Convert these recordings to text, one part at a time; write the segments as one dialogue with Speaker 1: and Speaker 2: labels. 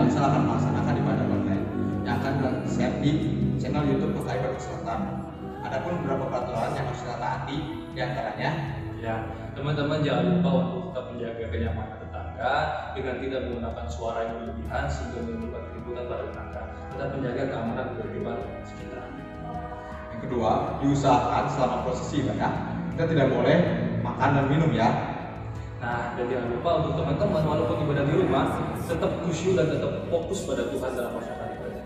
Speaker 1: silahkan melaksanakan ibadah online yang akan di-share di channel YouTube PKI Batu Selatan. Adapun beberapa peraturan yang harus kita taati diantaranya,
Speaker 2: ya, teman-teman jangan lupa untuk tetap menjaga kenyamanan tetangga dengan tidak menggunakan suara yang berlebihan sehingga menimbulkan keributan pada tetangga. Tetap menjaga keamanan kehidupan sekitar.
Speaker 1: yang kedua, diusahakan selama prosesi ibadah kita tidak boleh makan dan minum ya.
Speaker 2: Nah, dan jangan lupa untuk teman-teman walaupun ibadah di rumah tetap khusyuk dan tetap fokus pada Tuhan dalam melaksanakan ibadah.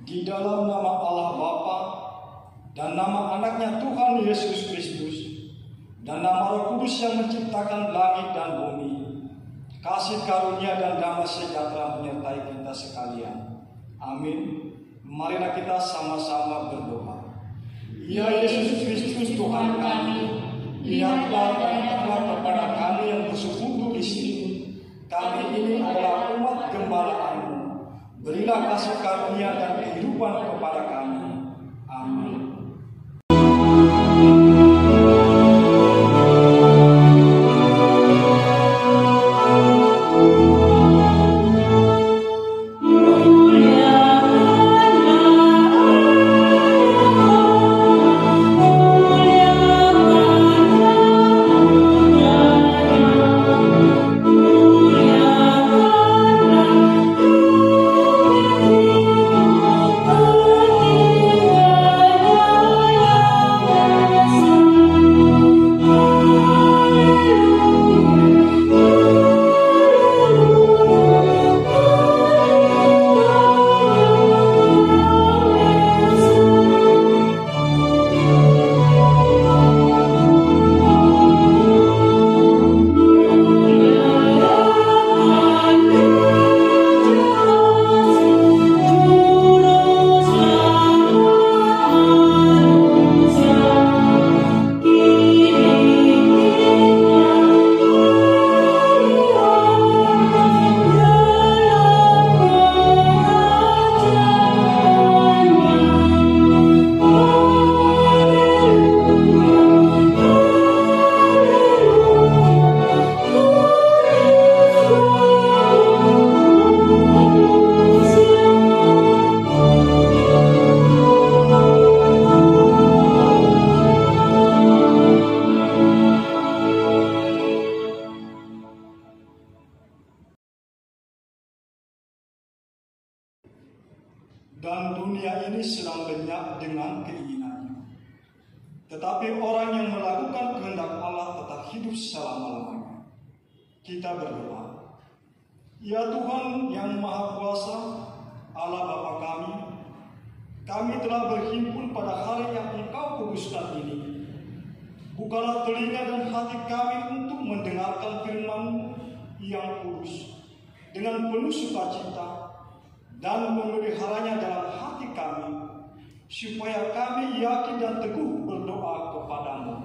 Speaker 3: Di dalam nama Allah Bapa dan nama anaknya Tuhan Yesus Kristus dan nama Roh Kudus yang menciptakan langit dan bumi, kasih karunia dan damai sejahtera menyertai kita sekalian. Amin. Marilah kita sama-sama berdoa. Ya Yesus Kristus Tuhan kami, lihatlah dan rahmat kepada kami yang bersekutu di sini. Kami ini adalah umat gembala-Mu. Berilah kasih karunia dan kehidupan kepada kami. Amin. Dan dunia ini sedang lenyap dengan keinginannya. Tetapi orang yang melakukan kehendak Allah tetap hidup selama-lamanya. Kita berdoa. Ya Tuhan yang Maha Kuasa, Allah Bapa kami, kami telah berhimpun pada hari yang Engkau kuduskan ini. Bukalah telinga dan hati kami untuk mendengarkan firman-Mu yang kudus dengan penuh sukacita dan memeliharanya dalam hati kami, supaya kami yakin dan teguh berdoa kepadamu.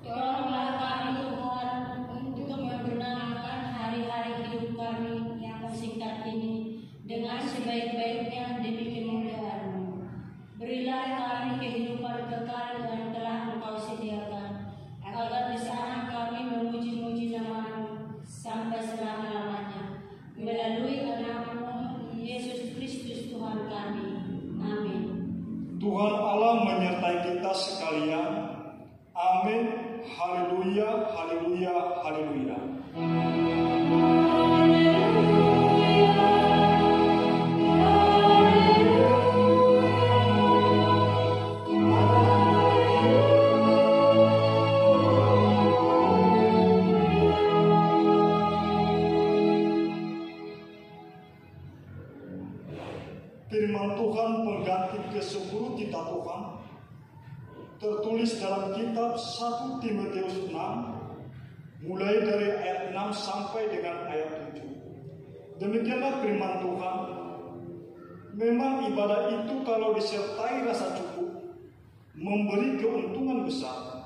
Speaker 4: Tolonglah kami Tuhan untuk membenarkan hari-hari hidup kami yang singkat ini dengan sebaik-baiknya demi kemuliaan-Mu. Berilah kami kehidupan kekal yang telah Engkau sediakan, agar di sana kami memuji-muji nama-Mu sampai selama-lamanya. Melalui Anak-Mu Yesus Kristus Tuhan kami. Amin.
Speaker 3: Tuhan Allah menyertai kita sekalian. Amin. Haleluya, haleluya, haleluya. Firman Tuhan pengganti ke-10 kita Tuhan tertulis dalam kitab 1 Timotius 6 mulai dari ayat 6 sampai dengan ayat 7. Demikianlah firman Tuhan. Memang ibadah itu kalau disertai rasa cukup memberi keuntungan besar,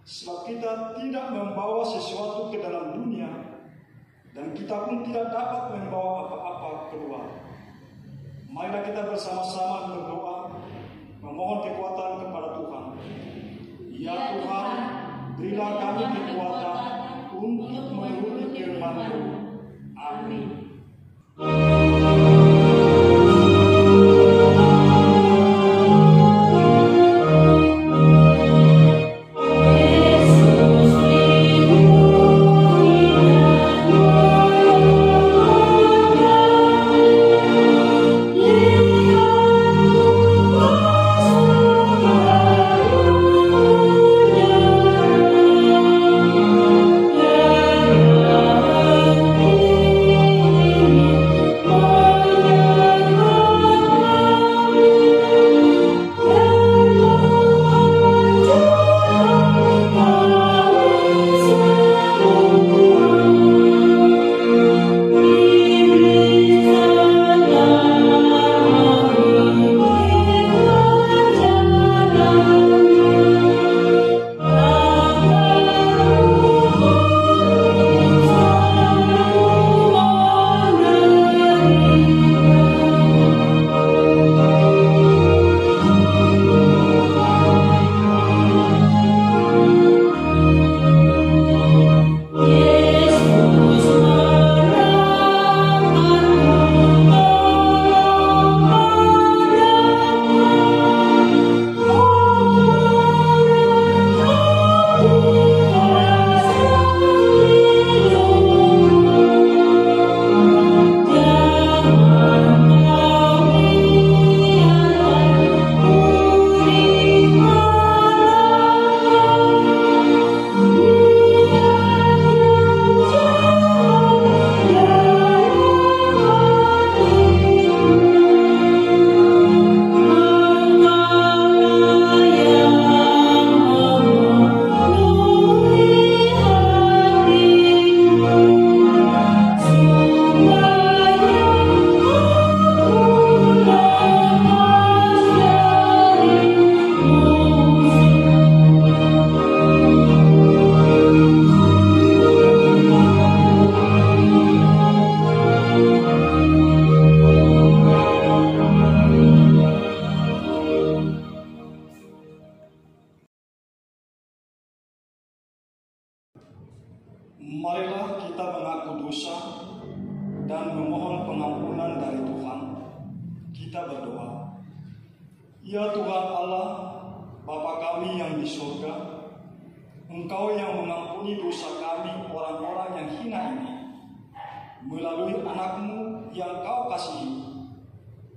Speaker 3: sebab kita tidak membawa sesuatu ke dalam dunia dan kita pun tidak dapat membawa apa-apa keluar. Marilah kita bersama-sama berdoa, memohon kekuatan kepada Tuhan. Ya Tuhan, berilah kami kekuatan untuk menuruti firman-Mu. Amin. Marilah kita mengaku dosa dan memohon pengampunan dari Tuhan. Kita berdoa. Ya Tuhan Allah, Bapa kami yang di surga, Engkau yang mengampuni dosa kami orang-orang yang hina ini, melalui Anak-Mu yang Kau kasihi,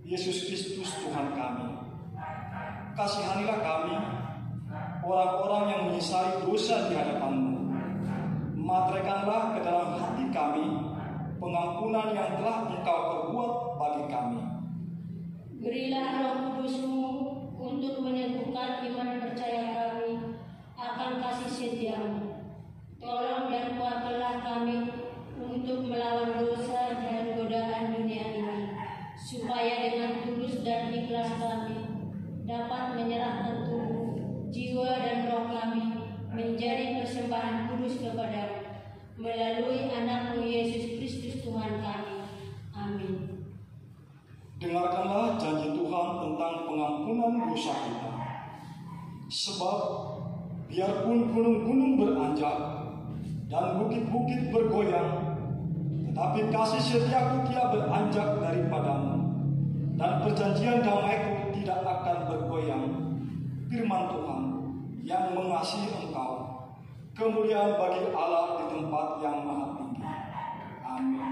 Speaker 3: Yesus Kristus Tuhan kami. Kasihanilah kami, orang-orang yang menyesali dosa di hadapan-Mu. Materaikanlah ke dalam hati kami pengampunan yang telah Engkau perbuat bagi kami.
Speaker 4: Berilah Roh Kudus-Mu untuk meneguhkan iman percaya kami akan kasih setia-Mu. Tolong dan kuatkanlah kami untuk melawan dosa dan godaan dunia ini, supaya dengan tulus dan ikhlas kami dapat menyerahkan tubuh, jiwa dan roh kami menjadi persembahan kudus kepada-Mu melalui anak-Mu Yesus Kristus Tuhan kami. Amin.
Speaker 3: Dengarkanlah janji Tuhan tentang pengampunan dosa kita. Sebab biarpun gunung-gunung beranjak dan bukit-bukit bergoyang, tetapi kasih setiaku tidak beranjak daripadamu, dan perjanjian damaiku tidak akan bergoyang. Firman Tuhan yang mengasihi engkau. Kemuliaan bagi Allah di tempat yang maha tinggi. Amin.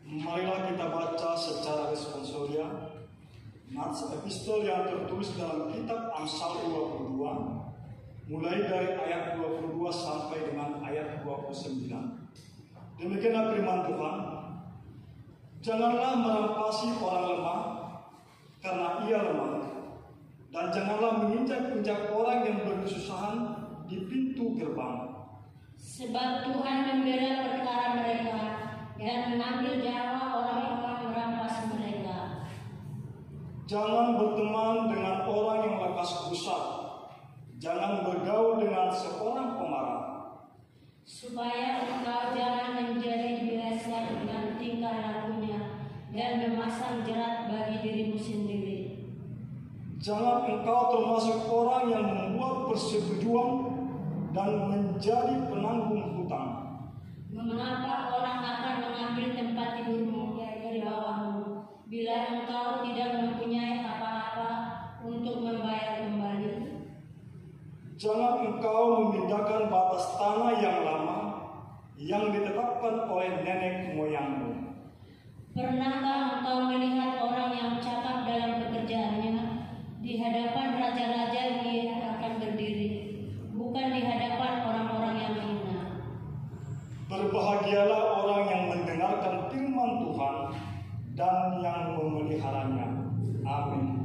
Speaker 3: Marilah kita baca secara responsoria nats epistol yang tertulis dalam kitab Amsal 22 mulai dari ayat 22 sampai dengan ayat 29. Demikianlah firman Tuhan. Janganlah merampasi orang lemah karena ia lemah, dan janganlah menginjak-injak orang yang berkesusahan di pintu gerbang.
Speaker 4: Sebab Tuhan membela perkara mereka dan mengambil nyawa orang-orang merampas mereka.
Speaker 3: Jangan berteman dengan orang yang lekas gusar. Jangan bergaul dengan seorang pemarah.
Speaker 4: Supaya engkau jangan menjadi biasa dengan tingkah lakunya dan memasang jerat bagi dirimu sendiri.
Speaker 3: Jangan engkau termasuk orang yang membuat persetujuan dan menjadi penanggung hutang.
Speaker 4: Mengapa orang akan mengambil tempat tidurmu dari bawahmu, bila engkau tidak mempunyai apa-apa untuk membayar kembali?
Speaker 3: Jangan engkau memindahkan batas tanah yang lama yang ditetapkan oleh nenek moyangmu.
Speaker 4: Pernahkah engkau melihat orang yang cakap dalam pekerjaannya? Di hadapan raja-raja dia akan berdiri, bukan di hadapan orang-orang yang hina.
Speaker 3: Berbahagialah orang yang mendengarkan firman Tuhan dan yang memeliharanya. Amin.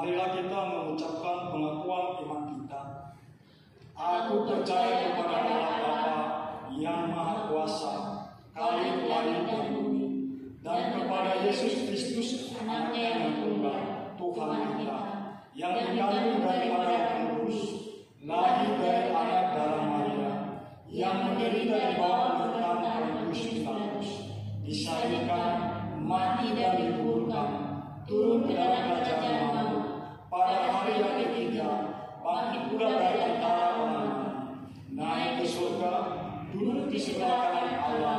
Speaker 3: Marilah kita mengucapkan pengakuan iman kita. Aku percaya kepada Allah Bapa yang Maha Kuasa, Khalik langit dan bumi, dan kepada Yesus Kristus, Anaknya yang tunggal, Tuhan kita, yang dikandung daripada Roh Kudus, lahir dari anak darah Maria, yang menderita di bawah pemerintahan Pontius Pilatus, disalibkan, mati dan dikuburkan, turun ke dalam kerajaan maut, pada hari yang ketiga bangkit pula dari antara orang mati, naik ke surga, duduk di sebelah kanan Allah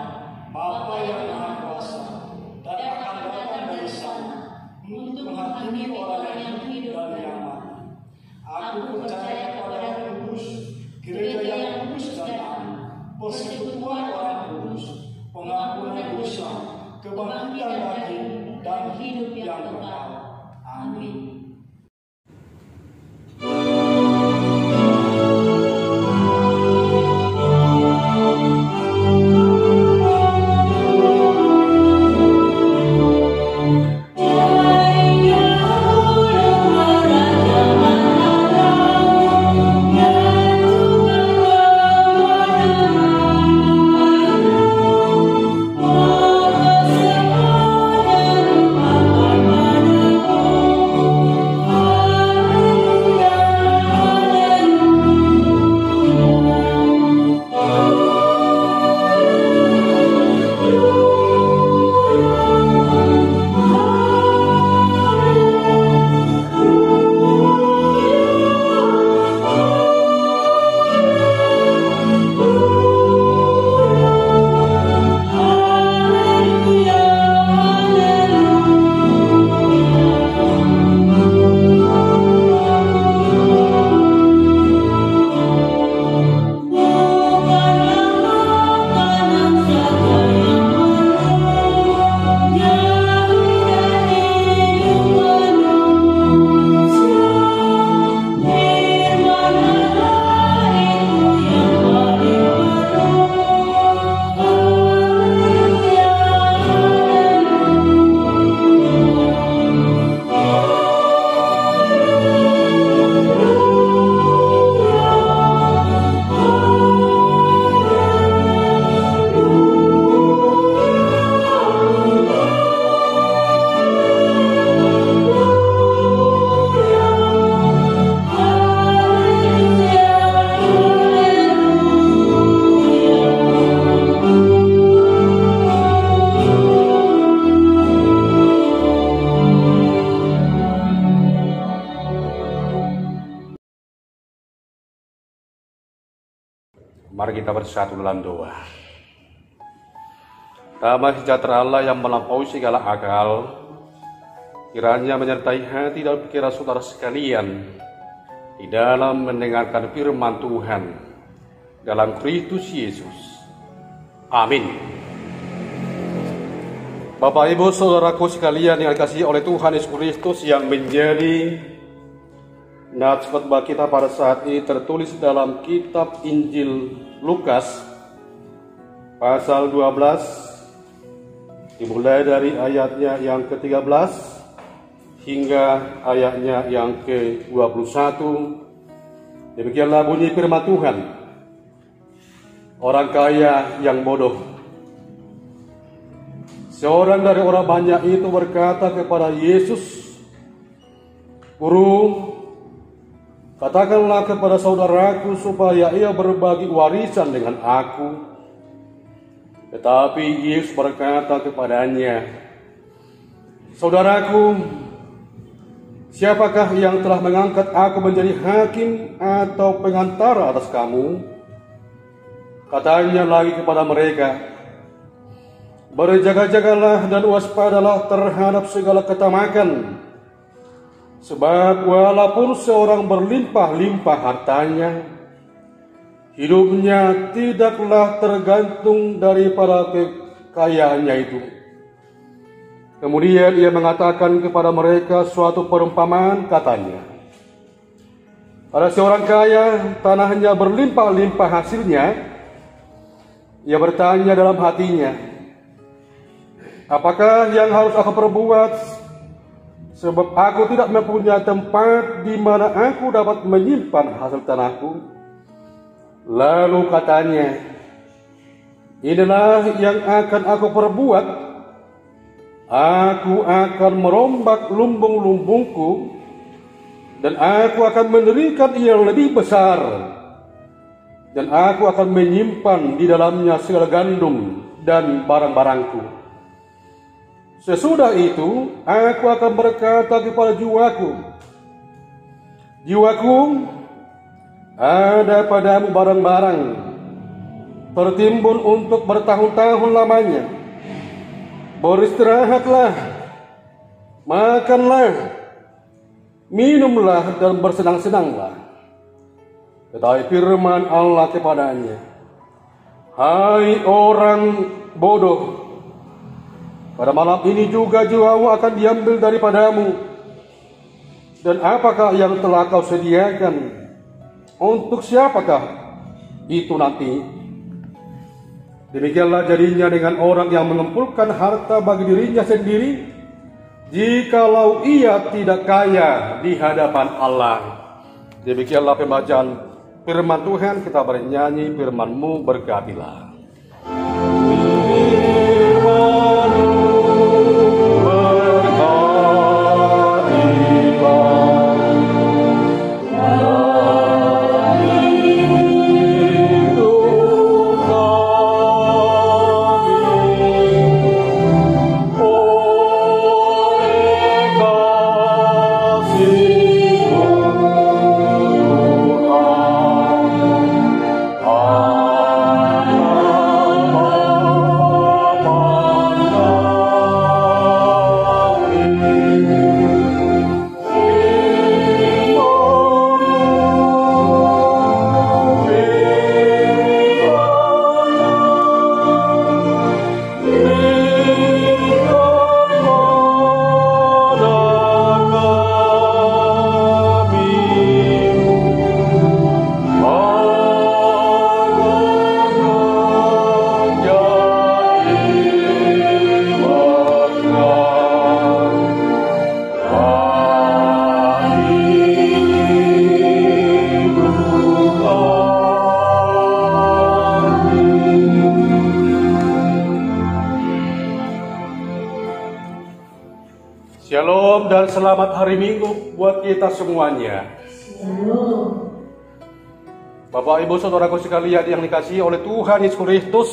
Speaker 3: Bapa yang Maha Kuasa, dan akan datang dari sana untuk menghakimi orang yang hidup dan yang mati. Aku percaya kepada Roh Kudus, gereja yang kudus dan am, persekutuan orang kudus, pengampunan dosa, kebangkitan daging, dan hidup yang kekal. Amin.
Speaker 5: Oh Mari kita bersatu dalam doa. Damai sejahtera Allah yang melampaui segala akal, kiranya menyertai hati dan pikiran saudara sekalian di dalam mendengarkan firman Tuhan dalam Kristus Yesus. Amin. Bapak Ibu saudaraku sekalian yang dikasihi oleh Tuhan Yesus Kristus, yang menjadi nats khotbah kita pada saat ini tertulis dalam kitab Injil Lukas pasal 12, dimulai dari ayatnya yang ke-13 hingga ayatnya yang ke-21. Demikianlah bunyi firman Tuhan. Orang kaya yang bodoh. Seorang dari orang banyak itu berkata kepada Yesus, "Guru, katakanlah kepada saudaraku supaya ia berbagi warisan dengan aku." Tetapi Yesus berkata kepadanya, "Saudaraku, siapakah yang telah mengangkat aku menjadi hakim atau pengantara atas kamu?" Katanya lagi kepada mereka, "Berjaga-jagalah dan waspadalah terhadap segala ketamakan. Sebab walaupun seorang berlimpah-limpah hartanya, hidupnya tidaklah tergantung daripada kekayaannya itu." Kemudian ia mengatakan kepada mereka suatu perumpamaan, katanya, "Ada seorang kaya, tanahnya berlimpah-limpah hasilnya. Ia bertanya dalam hatinya, apakah yang harus aku perbuat? Sebab aku tidak mempunyai tempat di mana aku dapat menyimpan hasil tanahku." Lalu katanya, "Inilah yang akan aku perbuat. Aku akan merombak lumbung-lumbungku, dan aku akan mendirikan yang lebih besar, dan aku akan menyimpan di dalamnya segala gandum dan barang-barangku. Sesudah itu, aku akan berkata kepada jiwaku, jiwaku, ada padamu barang-barang tertimbun untuk bertahun-tahun lamanya. Beristirahatlah, makanlah, minumlah, dan bersenang-senanglah." Tetapi firman Allah kepadanya, "Hai orang bodoh, pada malam ini juga jiwamu akan diambil daripadamu. Dan apakah yang telah kau sediakan? Untuk siapakah itu nanti?" Demikianlah jadinya dengan orang yang mengumpulkan harta bagi dirinya sendiri, jikalau ia tidak kaya di hadapan Allah. Demikianlah pembacaan firman Tuhan. Kita bernyanyi, firman-Mu berkatilah. Shalom dan selamat hari Minggu buat kita semuanya.
Speaker 4: Shalom.
Speaker 5: Bapak Ibu saudaraku sekalian yang dikasihi oleh Tuhan Yesus Kristus,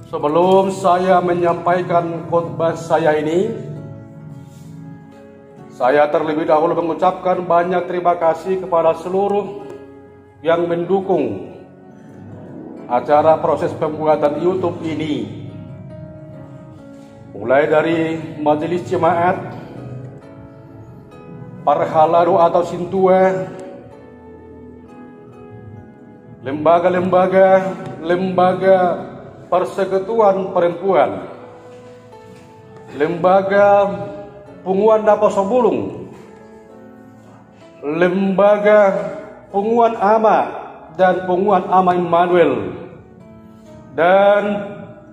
Speaker 5: sebelum saya menyampaikan khotbah saya ini, saya terlebih dahulu mengucapkan banyak terima kasih kepada seluruh yang mendukung acara proses pembuatan YouTube ini, mulai dari majelis jemaat, parhalaro atau sintua, lembaga persekutuan perempuan, lembaga punguan Daposo Bulung, lembaga punguan Ama dan punguan Ama Immanuel, dan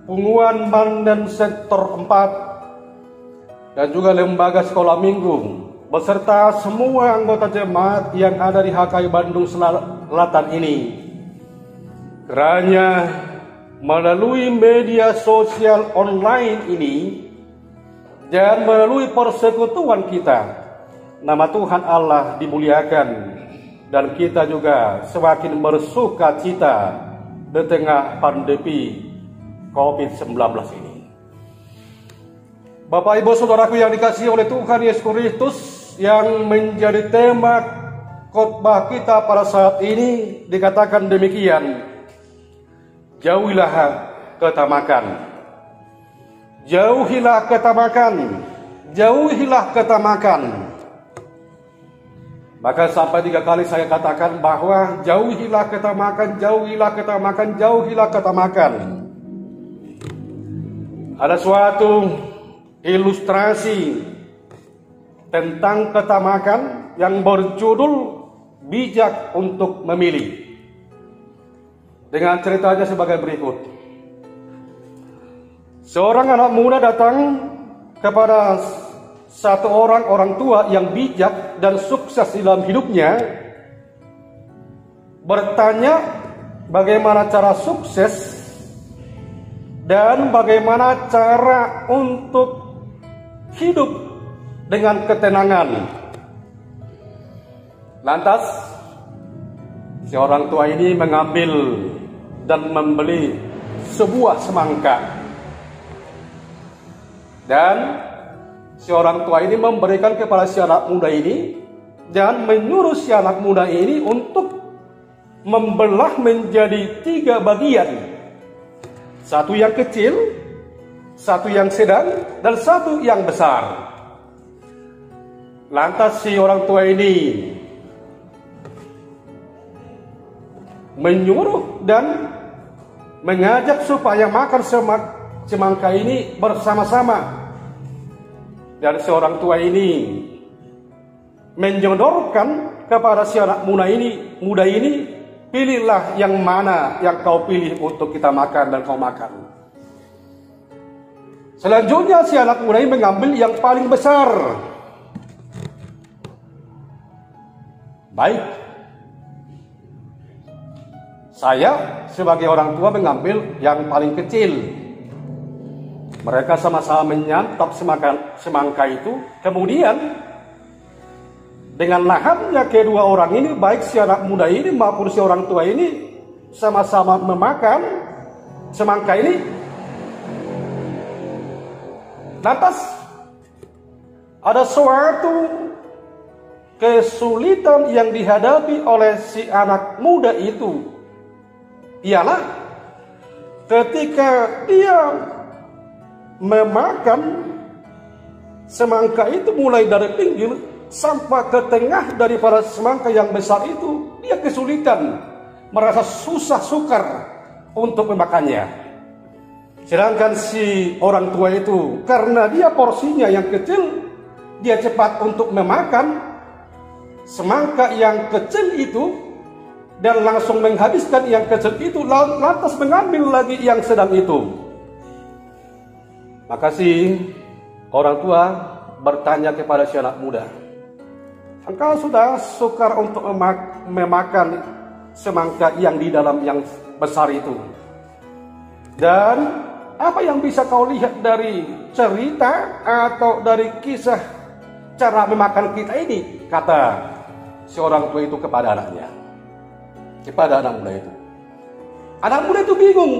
Speaker 5: punguan Mandan sektor 4, dan juga lembaga sekolah minggu, beserta semua anggota jemaat yang ada di HKI Bandung Selatan ini. Kiranya melalui media sosial online ini dan melalui persekutuan kita, nama Tuhan Allah dimuliakan, dan kita juga semakin bersuka cita di tengah pandemi COVID-19 ini. Bapak Ibu Saudaraku yang dikasihi oleh Tuhan Yesus Kristus, yang menjadi tema khotbah kita pada saat ini dikatakan demikian: jauhilah ketamakan. Jauhilah ketamakan, jauhilah ketamakan. Maka sampai 3 kali saya katakan bahwa jauhilah ketamakan, jauhilah ketamakan, jauhilah ketamakan. Ada suatu ilustrasi tentang ketamakan yang berjudul Bijak untuk Memilih, dengan ceritanya sebagai berikut. Seorang anak muda datang kepada satu orang tua yang bijak dan sukses dalam hidupnya, bertanya bagaimana cara sukses dan bagaimana cara untuk hidup dengan ketenangan. Lantas si orang tua ini mengambil dan membeli sebuah semangka, dan si orang tua ini memberikan kepada si anak muda ini dan menyuruh si anak muda ini untuk membelah menjadi 3 bagian. Satu yang kecil, satu yang sedang, dan satu yang besar. Lantas si orang tua ini menyuruh dan mengajak supaya makan semangka ini bersama-sama. Dan seorang tua ini menyodorkan kepada si anak muda ini, pilihlah yang mana yang kau pilih untuk kita makan dan kau makan. Selanjutnya si anak muda ini mengambil yang paling besar. Baik, saya sebagai orang tua mengambil yang paling kecil. Mereka sama-sama menyantap semangka itu. Kemudian dengan lahapnya kedua orang ini, baik si anak muda ini maupun si orang tua ini, sama-sama memakan semangka ini. Lantas ada suatu kesulitan yang dihadapi oleh si anak muda itu, ialah ketika dia memakan semangka itu mulai dari pinggir sampai ke tengah daripada semangka yang besar itu, dia kesulitan, merasa susah sukar untuk memakannya. Sedangkan si orang tua itu, karena dia porsinya yang kecil, dia cepat untuk memakan semangka yang kecil itu dan langsung menghabiskan yang kecil itu, lantas mengambil lagi yang sedang itu. Maka si orang tua bertanya kepada si anak muda, engkau sudah sukar untuk memakan semangka yang di dalam yang besar itu, dan apa yang bisa kau lihat dari cerita atau dari kisah cara memakan kita ini? Kata si orang tua itu kepada anaknya, kepada anak muda itu. Anak muda itu bingung,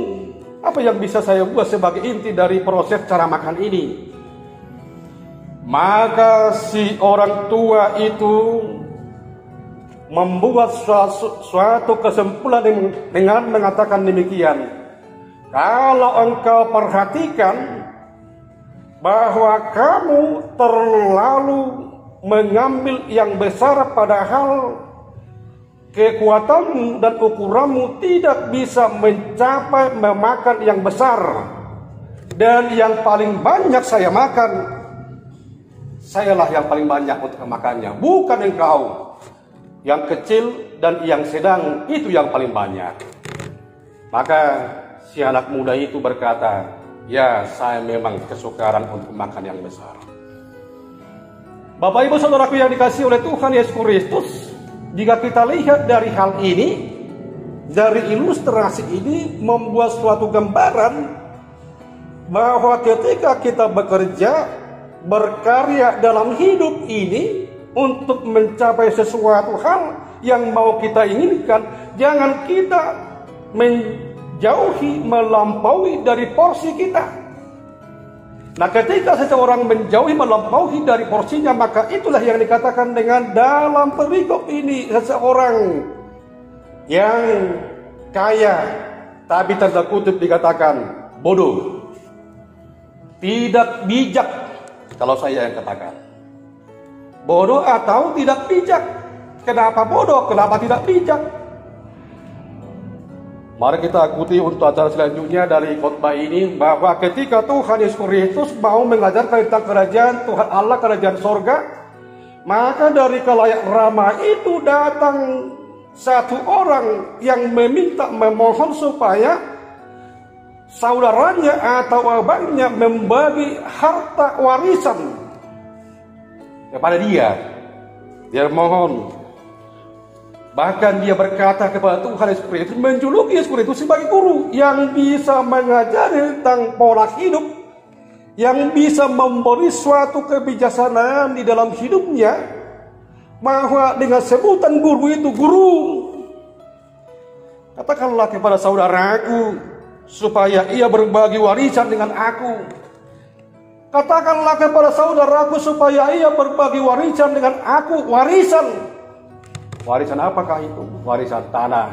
Speaker 5: apa yang bisa saya buat sebagai inti dari proses cara makan ini? Maka si orang tua itu membuat suatu kesimpulan dengan mengatakan demikian. Kalau engkau perhatikan bahwa kamu terlalu mengambil yang besar, padahal kekuatanmu dan ukuranmu tidak bisa mencapai memakan yang besar, dan yang paling banyak saya makan, sayalah yang paling banyak untuk memakannya, bukan engkau. Yang kecil dan yang sedang itu yang paling banyak. Maka si anak muda itu berkata, ya, saya memang kesukaran untuk makan yang besar. Bapak Ibu Saudaraku yang dikasihi oleh Tuhan Yesus Kristus, jika kita lihat dari hal ini, dari ilustrasi ini membuat suatu gambaran bahwa ketika kita bekerja, berkarya dalam hidup ini untuk mencapai sesuatu hal yang mau kita inginkan, jangan kita menjauhi, melampaui dari porsi kita. Nah, ketika seseorang menjauhi, melampaui dari porsinya, maka itulah yang dikatakan dengan dalam perikop ini, seseorang yang kaya tapi tanda kutip dikatakan bodoh, tidak bijak. Kalau saya yang katakan bodoh atau tidak bijak. Kenapa bodoh? Kenapa tidak bijak? Mari kita ikuti untuk acara selanjutnya dari khotbah ini, bahwa ketika Tuhan Yesus Kristus mau mengajarkan tentang kerajaan Tuhan Allah, kerajaan sorga, maka dari khalayak ramai itu datang satu orang yang meminta, memohon supaya saudaranya atau abangnya membagi harta warisan kepada dia. Dia mohon, bahkan dia berkata kepada Tuhan Yesus Kristus, menjuluki Yesus Kristus sebagai guru yang bisa mengajari tentang pola hidup, yang bisa memberi suatu kebijaksanaan di dalam hidupnya, bahwa dengan sebutan guru itu, guru, katakanlah kepada saudaraku supaya ia berbagi warisan dengan aku. Katakanlah kepada saudaraku supaya ia berbagi warisan dengan aku. Warisan. Warisan apakah itu? Warisan tanah.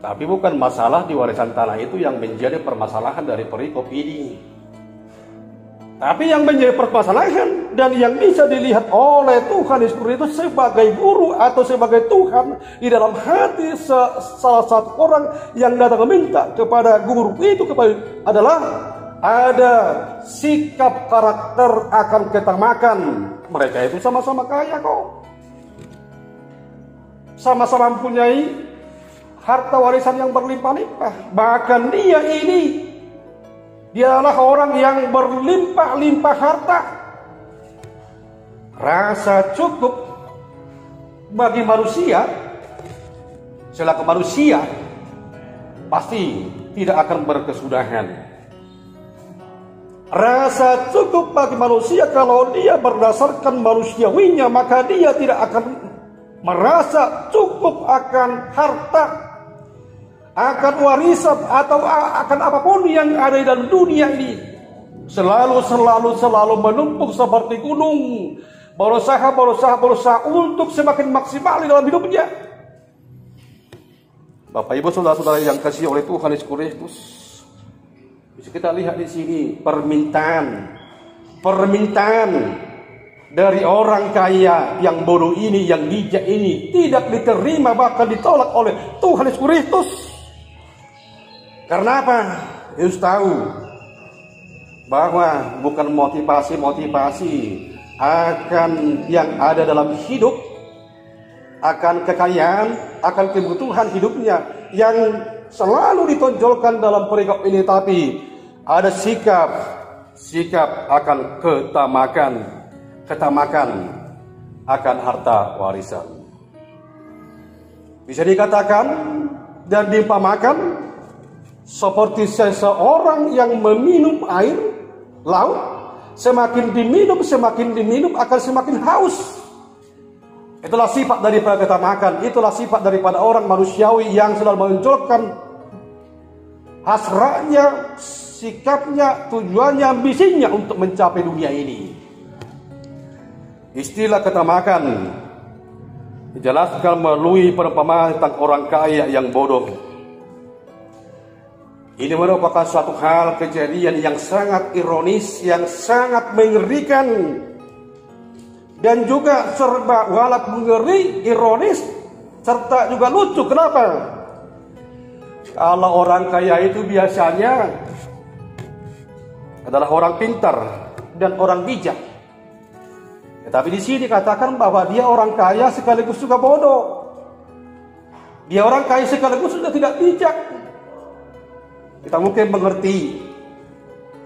Speaker 5: Tapi bukan masalah di warisan tanah itu yang menjadi permasalahan dari perikop ini. Tapi yang menjadi permasalahan dan yang bisa dilihat oleh Tuhan Yesus Kristus sebagai guru atau sebagai Tuhan di dalam hati salah satu orang yang datang meminta kepada guru itu adalah ada sikap karakter akan ketamakan. Mereka itu sama-sama kaya kok, sama-sama mempunyai harta warisan yang berlimpah-limpah. Bahkan dia adalah orang yang berlimpah-limpah harta. Rasa cukup bagi manusia, selaku manusia, pasti tidak akan berkesudahan. Rasa cukup bagi manusia kalau dia berdasarkan manusiawinya, maka dia tidak akan merasa cukup akan harta, akan warisan, atau akan apapun yang ada di dalam dunia ini. Selalu menumpuk seperti gunung, berusaha untuk semakin maksimal di dalam hidupnya. Bapak Ibu saudara-saudara yang kasih oleh Tuhan Yesus Kristus, bisa kita lihat di sini permintaan dari orang kaya yang bodoh ini, yang bijak ini, tidak diterima, bahkan ditolak oleh Tuhan Yesus Kristus. Karena apa? Yesus tahu bahwa bukan motivasi akan yang ada dalam hidup, akan kekayaan, akan kebutuhan hidupnya yang selalu ditonjolkan dalam perikop ini, tapi ada sikap akan ketamakan akan harta warisan. Bisa dikatakan dan diumpamakan seperti seseorang yang meminum air laut, semakin diminum akan semakin haus. Itulah sifat daripada ketamakan, itulah sifat daripada orang manusiawi yang selalu menonjolkan hasratnya, sikapnya, tujuannya, ambisinya untuk mencapai dunia ini. Istilah ketamakan dijelaskan melalui perumpamaan tentang orang kaya yang bodoh. Ini merupakan suatu hal kejadian yang sangat ironis, yang sangat mengerikan, dan juga serba walaupun ngeri, ironis, serta juga lucu. Kenapa? Kalau orang kaya itu biasanya adalah orang pintar dan orang bijak. Tetapi di sini dikatakan bahwa dia orang kaya sekaligus juga bodoh. Dia orang kaya sekaligus sudah tidak bijak. Kita mungkin mengerti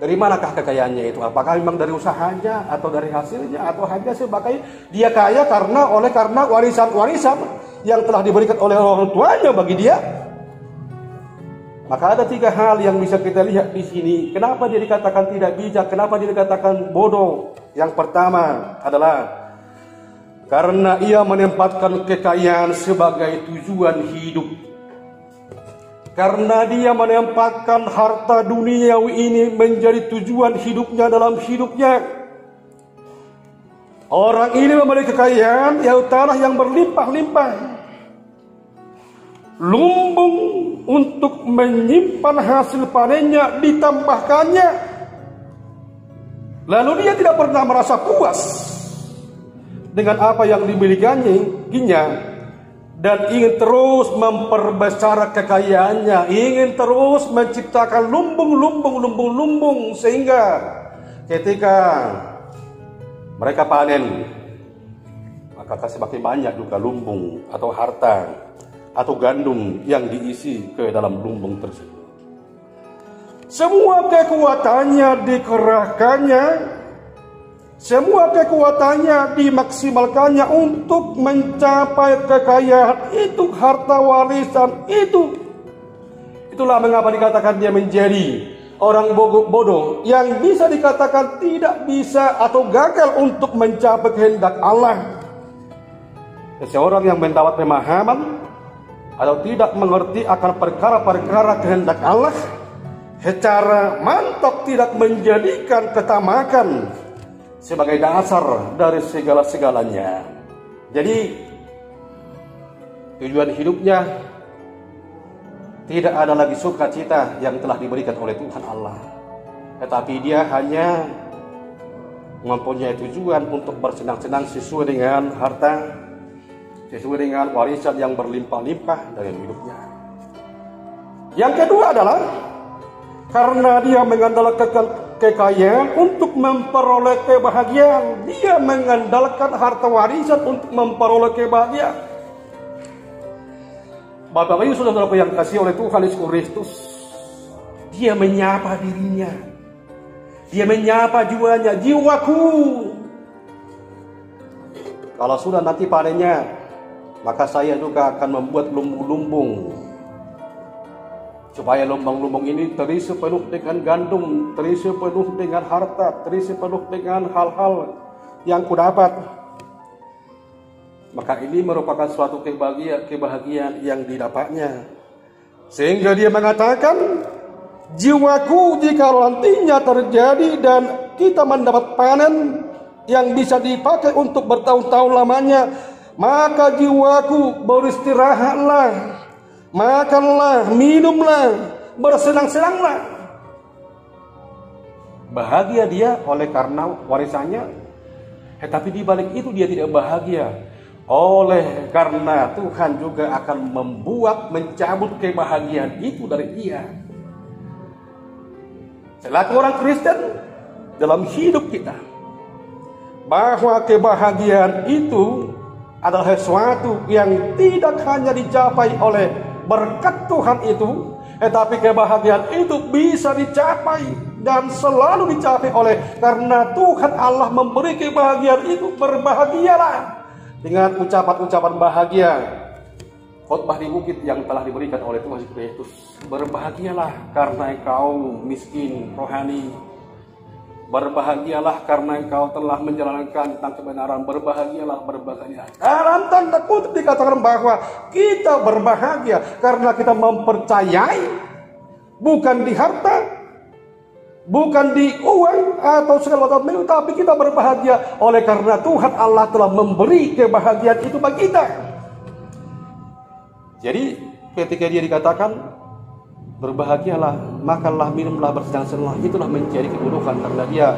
Speaker 5: dari manakah kekayaannya itu. Apakah memang dari usahanya atau dari hasilnya atau hanya sebagai dia kaya karena warisan-warisan yang telah diberikan oleh orang tuanya bagi dia. Maka ada 3 hal yang bisa kita lihat di sini. Kenapa dia dikatakan tidak bijak? Kenapa dia dikatakan bodoh? Yang pertama adalah karena ia menempatkan kekayaan sebagai tujuan hidup. Karena dia menempatkan harta duniawi ini menjadi tujuan hidupnya dalam hidupnya. Orang ini memiliki kekayaan, yaitu tanah yang berlimpah-limpah, lumbung untuk menyimpan hasil panennya ditambahkannya. Lalu dia tidak pernah merasa puas dengan apa yang dimilikinya, dan ingin terus memperbesar kekayaannya, ingin terus menciptakan lumbung, sehingga ketika mereka panen, maka semakin banyak juga lumbung atau harta atau gandum yang diisi ke dalam lumbung tersebut. Semua kekuatannya dikerahkannya, semua kekuatannya dimaksimalkannya untuk mencapai kekayaan itu, harta warisan itu. Itulah mengapa dikatakan dia menjadi orang bodoh yang bisa dikatakan tidak bisa atau gagal untuk mencapai kehendak Allah. Seseorang yang mendapat pemahaman atau tidak mengerti akan perkara-perkara kehendak Allah secara mantap tidak menjadikan ketamakan sebagai dasar dari segala-segalanya. Jadi tujuan hidupnya tidak ada lagi sukacita yang telah diberikan oleh Tuhan Allah, tetapi dia hanya mempunyai tujuan untuk bersenang-senang sesuai dengan harta, sesuai dengan warisan yang berlimpah-limpah dalam hidupnya. Yang kedua adalah karena dia mengandalkan kekayaan untuk memperoleh kebahagiaan. Dia mengandalkan harta warisan untuk memperoleh kebahagiaan. Bapak Ibu saudara yang kasih oleh Tuhan Yesus Kristus, dia menyapa dirinya, dia menyapa jiwanya, jiwaku. Kalau sudah nanti panennya, maka saya juga akan membuat lumbung-lumbung, supaya lumbung-lumbung ini terisi penuh dengan gandum, terisi penuh dengan harta, terisi penuh dengan hal-hal yang kudapat. Maka ini merupakan suatu kebahagiaan yang didapatnya. Sehingga dia mengatakan, jiwaku jika nantinya terjadi dan kita mendapat panen yang bisa dipakai untuk bertahun-tahun lamanya, maka jiwaku beristirahatlah, makanlah, minumlah, bersenang-senanglah. Bahagia dia oleh karena warisannya, tetapi di balik itu dia tidak bahagia oleh karena Tuhan juga akan mencabut kebahagiaan itu dari dia. Selaku orang Kristen dalam hidup kita, bahwa kebahagiaan itu adalah sesuatu yang tidak hanya dicapai oleh berkat Tuhan itu, tetapi kebahagiaan itu bisa dicapai dan selalu dicapai oleh karena Tuhan Allah memberi kebahagiaan itu. Berbahagialah dengan ucapan-ucapan bahagia, khotbah di bukit yang telah diberikan oleh Tuhan Yesus Kristus. Berbahagialah karena engkau miskin rohani. Berbahagialah karena engkau telah menjalankan tentang kebenaran. Berbahagialah. Dalam tanda kutip dikatakan bahwa kita berbahagia karena kita mempercayai bukan di harta, bukan di uang atau segala macam, tapi kita berbahagia oleh karena Tuhan Allah telah memberi kebahagiaan itu bagi kita. Jadi ketika dia dikatakan berbahagialah, makanlah, minumlah, bersenang-senanglah, itulah menjadi keburukan karena dia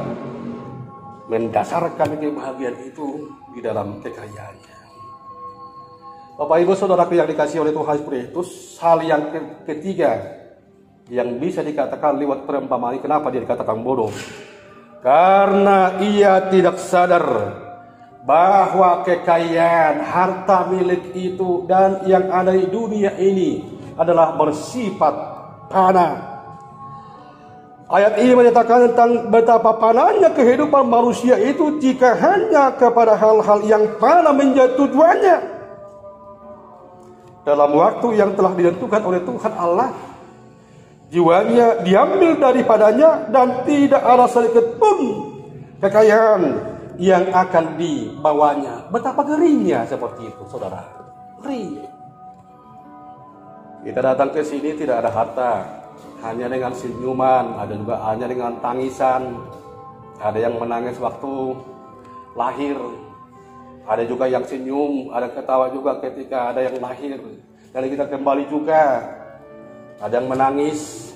Speaker 5: mendasarkan kebahagiaan itu di dalam kekayaannya. Bapak Ibu Saudaraku yang dikasihi oleh Tuhan Yesus, hal yang ketiga yang bisa dikatakan lewat perumpamaan ini, kenapa dia dikatakan bodoh? Karena ia tidak sadar bahwa kekayaan, harta milik itu dan yang ada di dunia ini adalah bersifat fana. Ayat ini menyatakan tentang betapa pananya kehidupan manusia itu jika hanya kepada hal-hal yang fana menjadi tujuannya. Dalam waktu yang telah ditentukan oleh Tuhan Allah, jiwanya diambil daripadanya dan tidak ada sedikit pun kekayaan yang akan dibawanya. Betapa ngerinya seperti itu, saudara. Ngeri. Kita datang ke sini tidak ada harta, hanya dengan senyuman, ada juga hanya dengan tangisan. Ada yang menangis waktu lahir, ada juga yang senyum, ada ketawa juga ketika ada yang lahir. Dan kita kembali juga, ada yang menangis,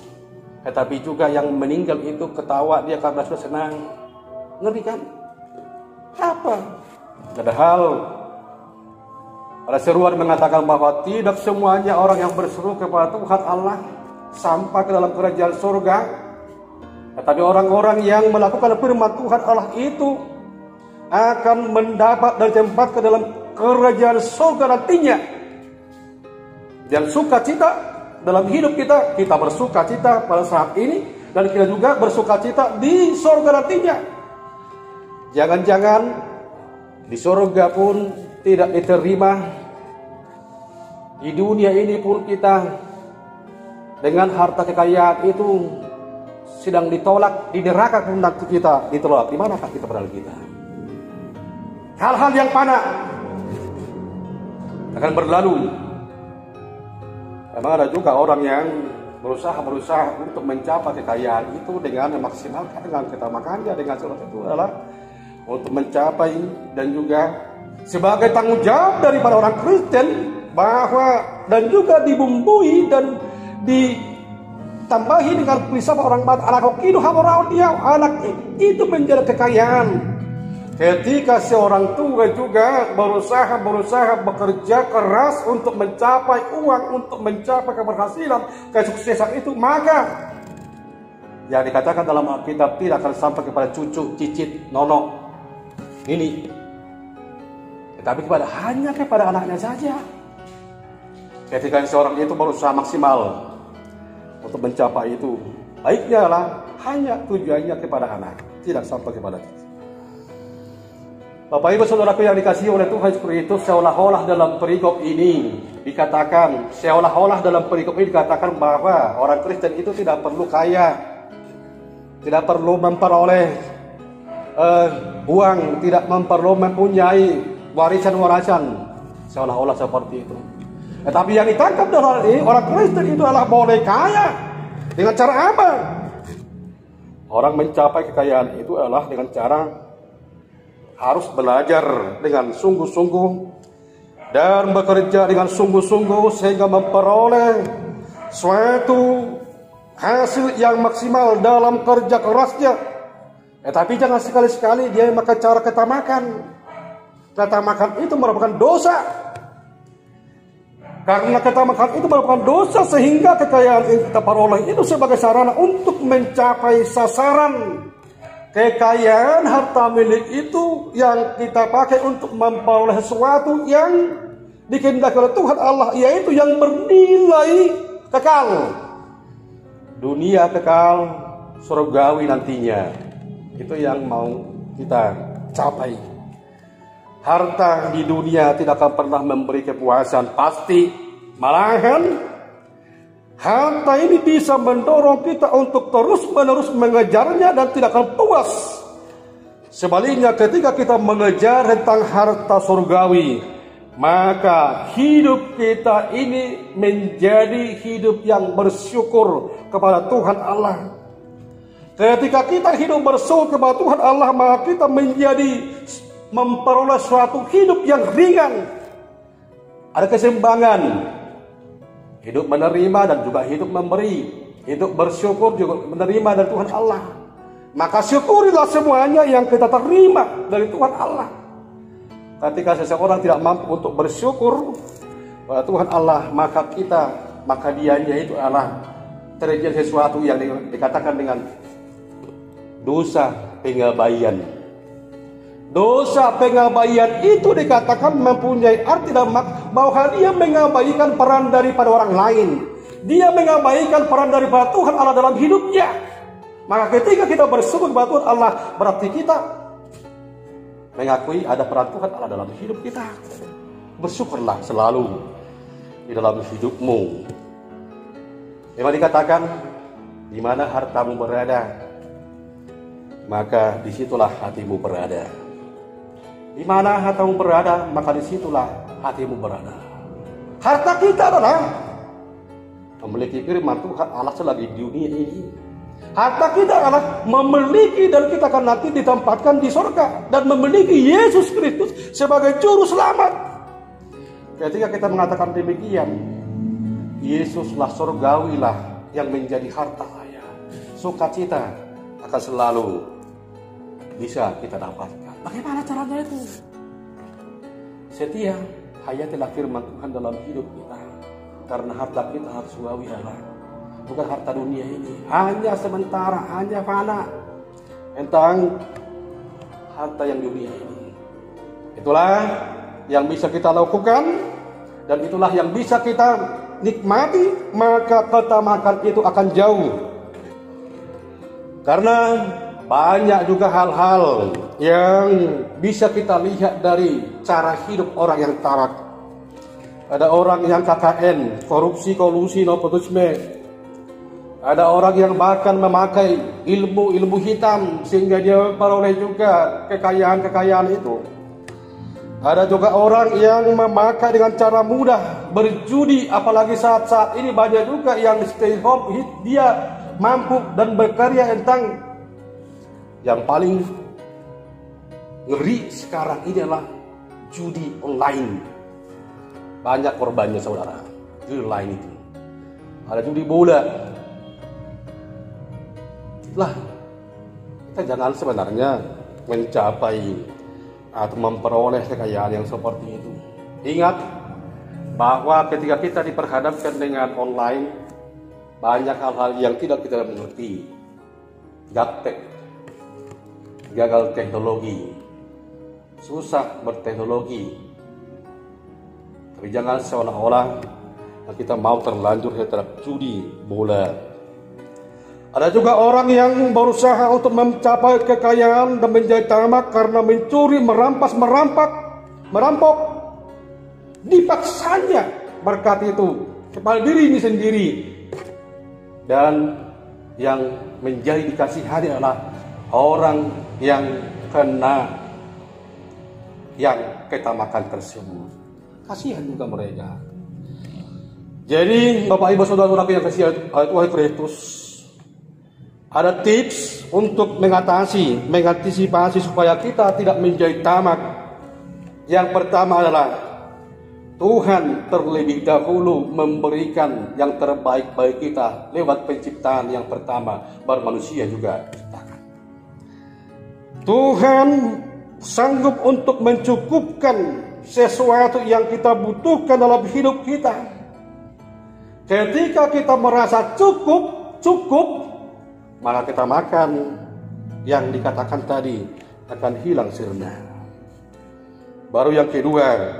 Speaker 5: tetapi juga yang meninggal itu ketawa dia karena sudah senang. Ngeri kan? Apa? Padahal ada seruan mengatakan bahwa tidak semuanya orang yang berseru kepada Tuhan Allah sampai ke dalam kerajaan surga. Tetapi orang-orang yang melakukan firman Tuhan Allah itu akan mendapat dan tempat ke dalam kerajaan surga nantinya. Dan sukacita dalam hidup kita, kita bersukacita pada saat ini dan kita juga bersukacita di surga nantinya. Jangan-jangan di surga pun tidak diterima, di dunia ini pun kita dengan harta kekayaan itu sedang ditolak, di neraka pun nanti kita ditolak. Di manakah kita berada kita? Hal-hal yang fana akan berlalu. Memang ada juga orang yang berusaha untuk mencapai kekayaan itu dengan memaksimalkan, dengan ketamakannya, dengan surat itu adalah untuk mencapai dan juga sebagai tanggung jawab daripada orang Kristen bahwa dan juga dibumbui dan ditambahi dengan filsafat orang Batak, anak hokido hamorau dia, anak itu menjadi kekayaan. Ketika seorang tua juga berusaha bekerja keras untuk mencapai uang, untuk mencapai keberhasilan, kesuksesan itu, maka yang dikatakan dalam Alkitab tidak akan sampai kepada cucu, cicit, nono ini, tetapi hanya kepada anaknya saja. Ketika seorang itu berusaha maksimal untuk mencapai itu, baiknya lah hanya tujuannya kepada anak, tidak sampai kepada cicit. Bapak Ibu Saudaraku yang dikasihi oleh Tuhan seperti itu, seolah-olah dalam perikop ini dikatakan, bahwa orang Kristen itu tidak perlu kaya, tidak perlu memperoleh uang, tidak perlu mempunyai warisan-warisan, seolah-olah seperti itu. Tetapi yang ditangkap dalam ini, orang Kristen itu adalah boleh kaya. Dengan cara apa? Orang mencapai kekayaan itu adalah dengan cara harus belajar dengan sungguh-sungguh dan bekerja dengan sungguh-sungguh sehingga memperoleh suatu hasil yang maksimal dalam kerja kerasnya. Tapi jangan sekali-sekali dia memakai cara ketamakan. Ketamakan itu merupakan dosa. Karena ketamakan itu merupakan dosa sehingga kekayaan yang kita peroleh itu sebagai sarana untuk mencapai sasaran. Kekayaan harta milik itu yang kita pakai untuk memperoleh sesuatu yang dikehendaki oleh Tuhan Allah, yaitu yang bernilai kekal. Dunia kekal, surgawi nantinya. Itu yang mau kita capai. Harta di dunia tidak akan pernah memberi kepuasan, pasti. Malahan harta ini bisa mendorong kita untuk terus-menerus mengejarnya dan tidak akan puas. Sebaliknya ketika kita mengejar tentang harta surgawi, maka hidup kita ini menjadi hidup yang bersyukur kepada Tuhan Allah. Ketika kita hidup bersyukur kepada Tuhan Allah, maka kita memperoleh suatu hidup yang ringan. Ada keseimbangan hidup menerima dan juga hidup memberi, hidup bersyukur juga menerima dari Tuhan Allah. Maka syukurilah semuanya yang kita terima dari Tuhan Allah. Ketika seseorang tidak mampu untuk bersyukur pada Tuhan Allah, maka dianya itu adalah terjadi sesuatu yang dikatakan dengan dosa pengabaian. Dosa pengabaian itu dikatakan mempunyai arti dan bahwa dia mengabaikan peran daripada orang lain. Dia mengabaikan peran daripada Tuhan Allah dalam hidupnya. Maka ketika kita bersyukur kepada Tuhan Allah, berarti kita mengakui ada peran Tuhan Allah dalam hidup kita. Bersyukurlah selalu di dalam hidupmu. Memang dikatakan, di mana hartamu berada, maka disitulah hatimu berada. Di mana hartamu berada, maka disitulah hatimu berada. Harta kita adalah memiliki firman Tuhan Allah selagi di dunia ini. Harta kita adalah memiliki dan kita akan nanti ditempatkan di surga dan memiliki Yesus Kristus sebagai juru selamat. Ketika kita mengatakan demikian, Yesuslah surgawilah yang menjadi harta saya. Sukacita akan selalu bisa kita dapatkan. Bagaimana caranya itu? Setia hayatilah firman Tuhan dalam hidup kita. Karena harta kita harus surgawi Allah. Bukan harta dunia ini, hanya sementara, hanya fana. Tentang harta yang dunia ini, itulah yang bisa kita lakukan dan itulah yang bisa kita nikmati, maka ketamakan itu akan jauh. Karena banyak juga hal-hal yang bisa kita lihat dari cara hidup orang yang taat. Ada orang yang KKN, korupsi, kolusi, nepotisme. Ada orang yang bahkan memakai ilmu hitam sehingga dia peroleh juga kekayaan itu. Ada juga orang yang memakai dengan cara mudah berjudi, apalagi saat ini banyak juga yang stay home, dia mampu dan berkarya tentang yang paling ngeri sekarang ini adalah judi online. Banyak korbannya saudara, judi online itu. Ada judi bola. Lah, kita jangan sebenarnya mencapai atau memperoleh kekayaan yang seperti itu. Ingat bahwa ketika kita diperhadapkan dengan online, banyak hal-hal yang tidak kita mengerti. Gaptek, gagal teknologi, susah berteknologi. Tapi jangan seolah-olah kita mau terlanjur terhadap judi bola. Ada juga orang yang berusaha untuk mencapai kekayaan dan menjadi tamak karena mencuri, merampok. Dipaksanya berkat itu kepada diri ini sendiri. Dan yang menjadi dikasihani adalah orang yang kena yang ketamakan tersebut. Kasihan juga mereka. Jadi Bapak Ibu Saudara yang kasihan Tuhan Kristus, ada tips untuk mengantisipasi supaya kita tidak menjadi tamak. Yang pertama adalah Tuhan terlebih dahulu memberikan yang terbaik bagi kita lewat penciptaan yang pertama, baru manusia juga diciptakan. Tuhan sanggup untuk mencukupkan sesuatu yang kita butuhkan dalam hidup kita. Ketika kita merasa cukup, maka kita makan yang dikatakan tadi akan hilang sirna. Baru yang kedua,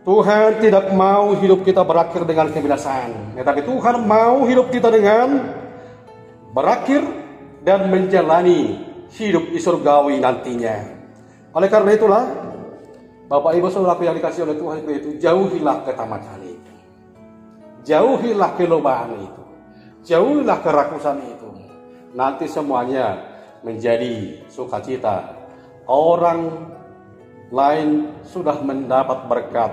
Speaker 5: Tuhan tidak mau hidup kita berakhir dengan kebinasaan. Tetapi Tuhan mau hidup kita dengan berakhir dan menjalani hidup di surgawi nantinya. Oleh karena itulah, Bapak Ibu Saudara yang dikasih oleh Tuhan itu, jauhilah ketamakan itu. Jauhilah kelomaan itu. Jauhilah kerakusan itu. Nanti semuanya menjadi sukacita. Orang lain sudah mendapat berkat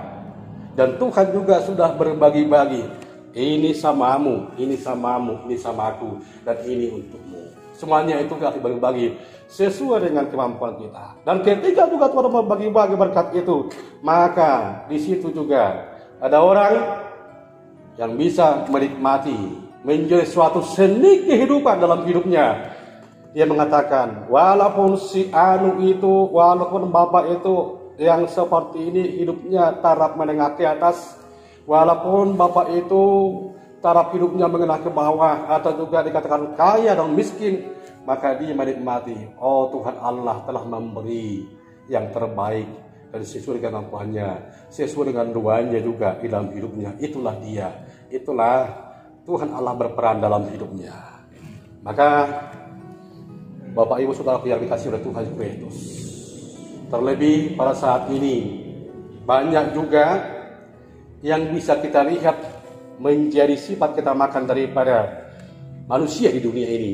Speaker 5: dan Tuhan juga sudah berbagi-bagi. Ini samamu, ini samamu, ini samaku, dan ini untukmu. Semuanya itu kita berbagi sesuai dengan kemampuan kita. Dan ketika juga Tuhan membagi-bagi berkat itu, maka di situ juga ada orang yang bisa menikmati, menjadi suatu seni kehidupan dalam hidupnya. Dia mengatakan, walaupun si anu itu, walaupun bapak itu yang seperti ini hidupnya taraf menengah ke atas, walaupun bapak itu taraf hidupnya menengah ke bawah, atau juga dikatakan kaya dan miskin, maka dia menikmati, oh Tuhan Allah telah memberi yang terbaik dan sesuai dengan kemampuannya, sesuai dengan doanya juga di dalam hidupnya. Itulah dia, itulah Tuhan Allah berperan dalam hidupnya. Maka Bapak Ibu Saudara yang dikasih oleh Tuhan Kristus, terlebih pada saat ini banyak juga yang bisa kita lihat menjadi sifat kita makan daripada manusia di dunia ini.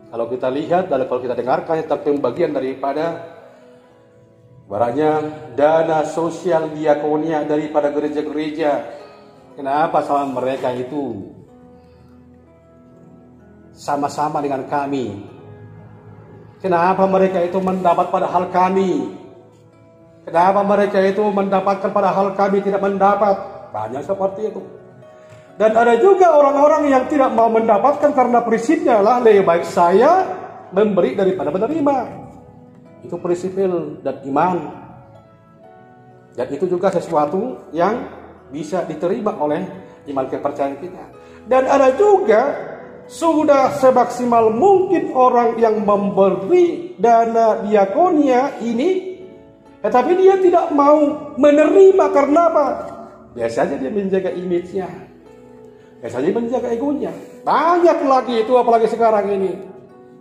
Speaker 5: Kalau kita lihat dan kalau kita dengarkan tentang pembagian daripada baraknya dana sosial diakonia daripada gereja-gereja, kenapa sama mereka itu sama-sama dengan kami? Kenapa mereka itu mendapat padahal kami? Kenapa mereka itu mendapatkan padahal kami tidak mendapat? Banyak seperti itu. Dan ada juga orang-orang yang tidak mau mendapatkan karena prinsipnya lah lebih baik saya memberi daripada menerima. Itu prinsip dan iman. Dan itu juga sesuatu yang bisa diterima oleh iman kepercayaan kita. Dan ada juga sudah semaksimal mungkin orang yang memberi dana diakonia ini, tetapi dia tidak mau menerima karena apa? Biasanya dia menjaga image-nya, biasanya menjaga egonya. Banyak lagi itu, apalagi sekarang ini.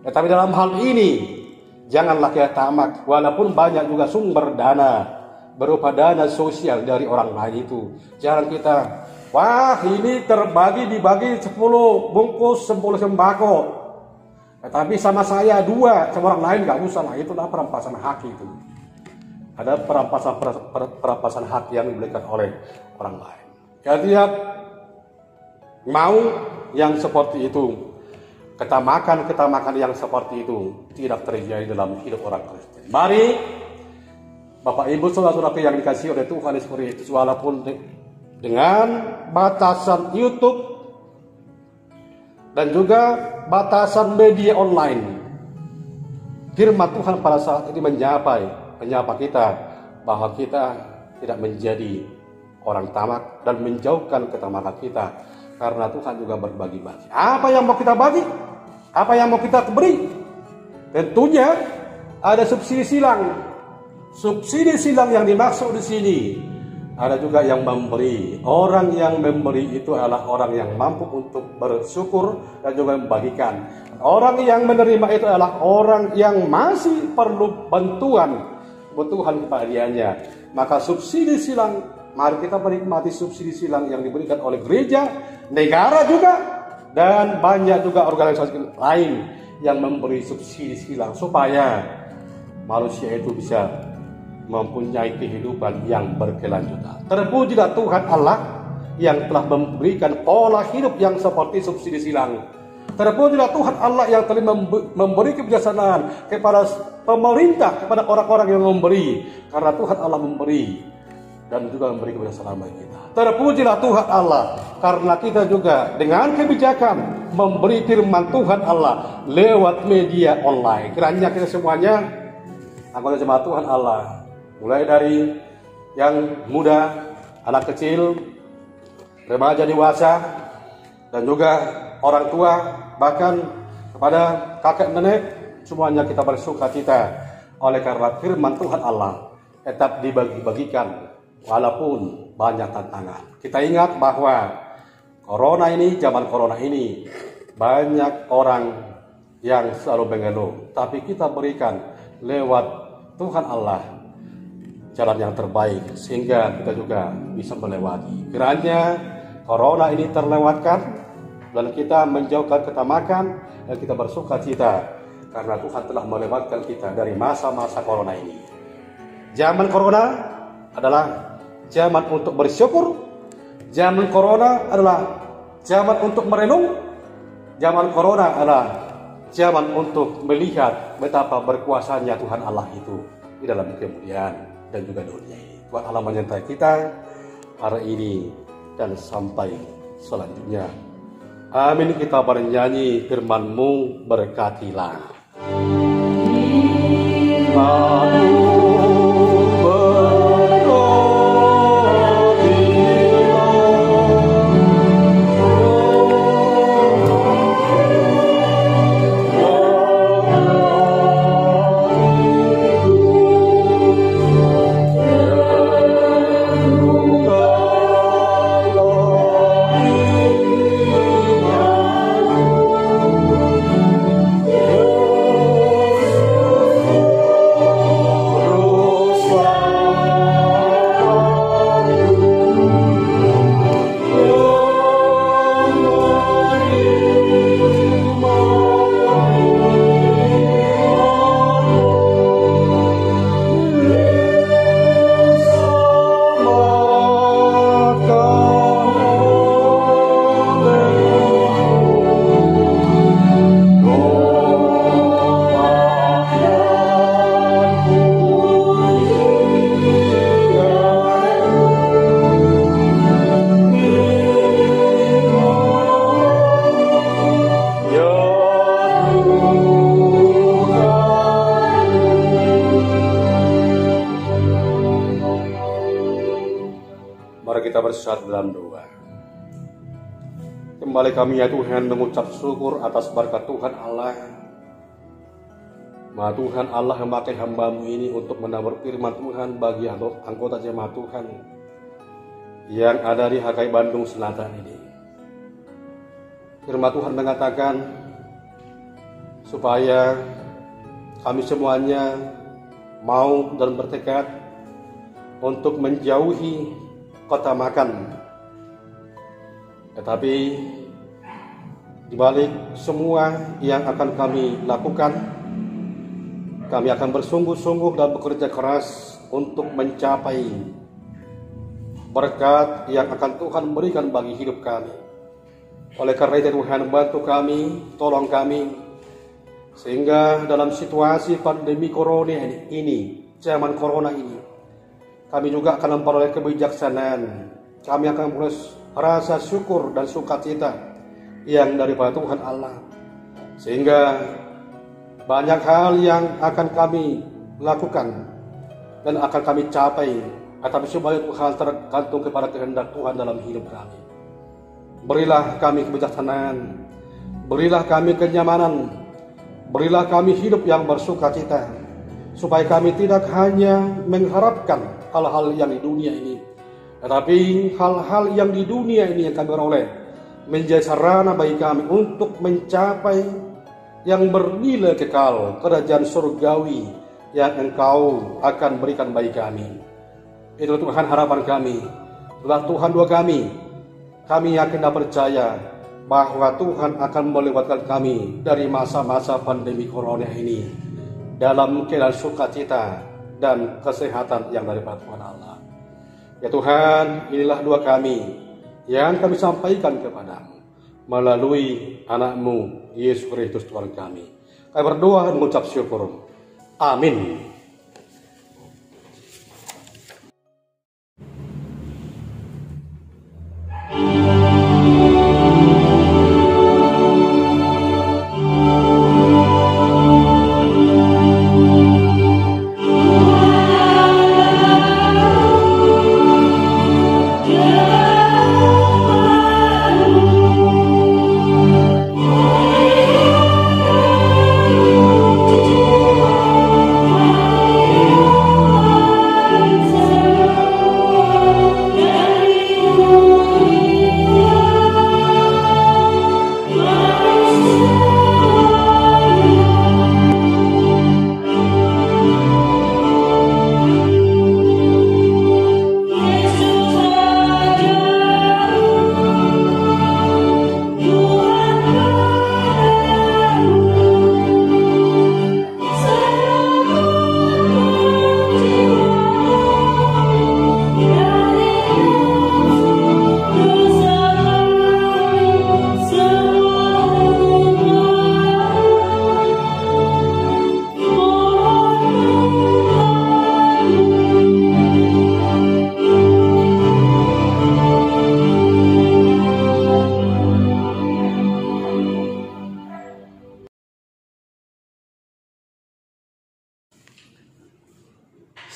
Speaker 5: Tetapi dalam hal ini janganlah kita tamak, walaupun banyak juga sumber dana berupa dana sosial dari orang lain itu. Jangan kita, wah ini dibagi 10 bungkus 10 sembako, tapi sama saya 2, sama orang lain nggak usah lah. Itulah perampasan hak itu. Ada perampasan hak yang diberikan oleh orang lain. Kita mau yang seperti itu, ketamakan yang seperti itu tidak terjadi dalam hidup orang Kristen. Mari Bapak Ibu Saudara-saudara yang dikasihi oleh Tuhan Yesus Kristus, walaupun dengan batasan YouTube dan juga batasan media online, firman Tuhan pada saat ini menyapa kita bahwa kita tidak menjadi orang tamak dan menjauhkan ketamakan kita, karena Tuhan juga berbagi-bagi. Apa yang mau kita bagi? Apa yang mau kita beri? Tentunya ada subsidi silang. Subsidi silang yang dimaksud di sini ada juga yang memberi. Orang yang memberi itu adalah orang yang mampu untuk bersyukur dan juga membagikan. Orang yang menerima itu adalah orang yang masih perlu bantuan kebahagiaannya. Maka subsidi silang, mari kita menikmati subsidi silang yang diberikan oleh gereja, negara juga, dan banyak juga organisasi lain yang memberi subsidi silang supaya manusia itu bisa mempunyai kehidupan yang berkelanjutan. Terpujilah Tuhan Allah yang telah memberikan pola hidup yang seperti subsidi silang. Terpujilah Tuhan Allah yang telah memberi kebijaksanaan kepada pemerintah, kepada orang-orang yang memberi, karena Tuhan Allah memberi dan juga memberi kebijaksanaan bagi kita. Terpujilah Tuhan Allah karena kita juga dengan kebijakan memberi firman Tuhan Allah lewat media online. Kiranya kita semuanya anggota jemaat Tuhan Allah, mulai dari yang muda, anak kecil, remaja, dewasa, dan juga orang tua, bahkan kepada kakek nenek, semuanya kita bersuka cita oleh karena firman Tuhan Allah tetap dibagi-bagikan walaupun banyak tantangan. Kita ingat bahwa zaman corona ini banyak orang yang selalu mengeluh, tapi kita berikan lewat Tuhan Allah jalan yang terbaik sehingga kita juga bisa melewati. Kiranya corona ini terlewatkan dan kita menjauhkan ketamakan dan kita bersuka cita karena Tuhan telah melewatkan kita dari masa-masa corona ini. Zaman corona adalah zaman untuk bersyukur. Zaman corona adalah zaman untuk merenung. Zaman corona adalah zaman untuk melihat betapa berkuasanya Tuhan Allah itu di dalam kemuliaan dan juga dunia ini. Tuhan Allah menyertai kita hari ini dan sampai selanjutnya. Amin. Kita bernyanyi firman-Mu, berkatilah. Bersatu dalam doa. Kembali kami ya Tuhan mengucap syukur atas berkat Tuhan Allah. Tuhan Allah memakai hamba-Mu ini untuk menabur firman Tuhan bagi anggota jemaat Tuhan yang ada di HKI Bandung Selatan ini. Firman Tuhan mengatakan supaya kami semuanya mau dan bertekad untuk menjauhi kota makan. Tetapi di balik semua yang akan kami lakukan, kami akan bersungguh-sungguh dan bekerja keras untuk mencapai berkat yang akan Tuhan berikan bagi hidup kami. Oleh karena itu Tuhan, bantu kami, tolong kami, sehingga dalam situasi pandemi corona ini, zaman corona ini, kami juga akan memperoleh kebijaksanaan. Kami akan memperoleh rasa syukur dan sukacita yang daripada Tuhan Allah. Sehingga banyak hal yang akan kami lakukan dan akan kami capai. Tetapi semuanya Tuhan tergantung kepada kehendak Tuhan dalam hidup kami. Berilah kami kebijaksanaan. Berilah kami kenyamanan. Berilah kami hidup yang bersukacita. Supaya kami tidak hanya mengharapkan hal-hal yang di dunia ini, tetapi hal-hal yang di dunia ini yang kami peroleh menjadi sarana bagi kami untuk mencapai yang bernilai kekal, kerajaan surgawi yang Engkau akan berikan bagi kami. Itu Tuhan harapan kami, itulah Tuhan doa kami. Kami yakin dan percaya bahwa Tuhan akan melewatkan kami dari masa-masa pandemi corona ini dalam keadaan sukacita dan kesehatan yang daripada Tuhan Allah. Ya Tuhan, inilah doa kami yang kami sampaikan kepadamu melalui anak-Mu Yesus Kristus Tuhan kami. Kami berdoa dan mengucap syukur. Amin.
Speaker 6: Oh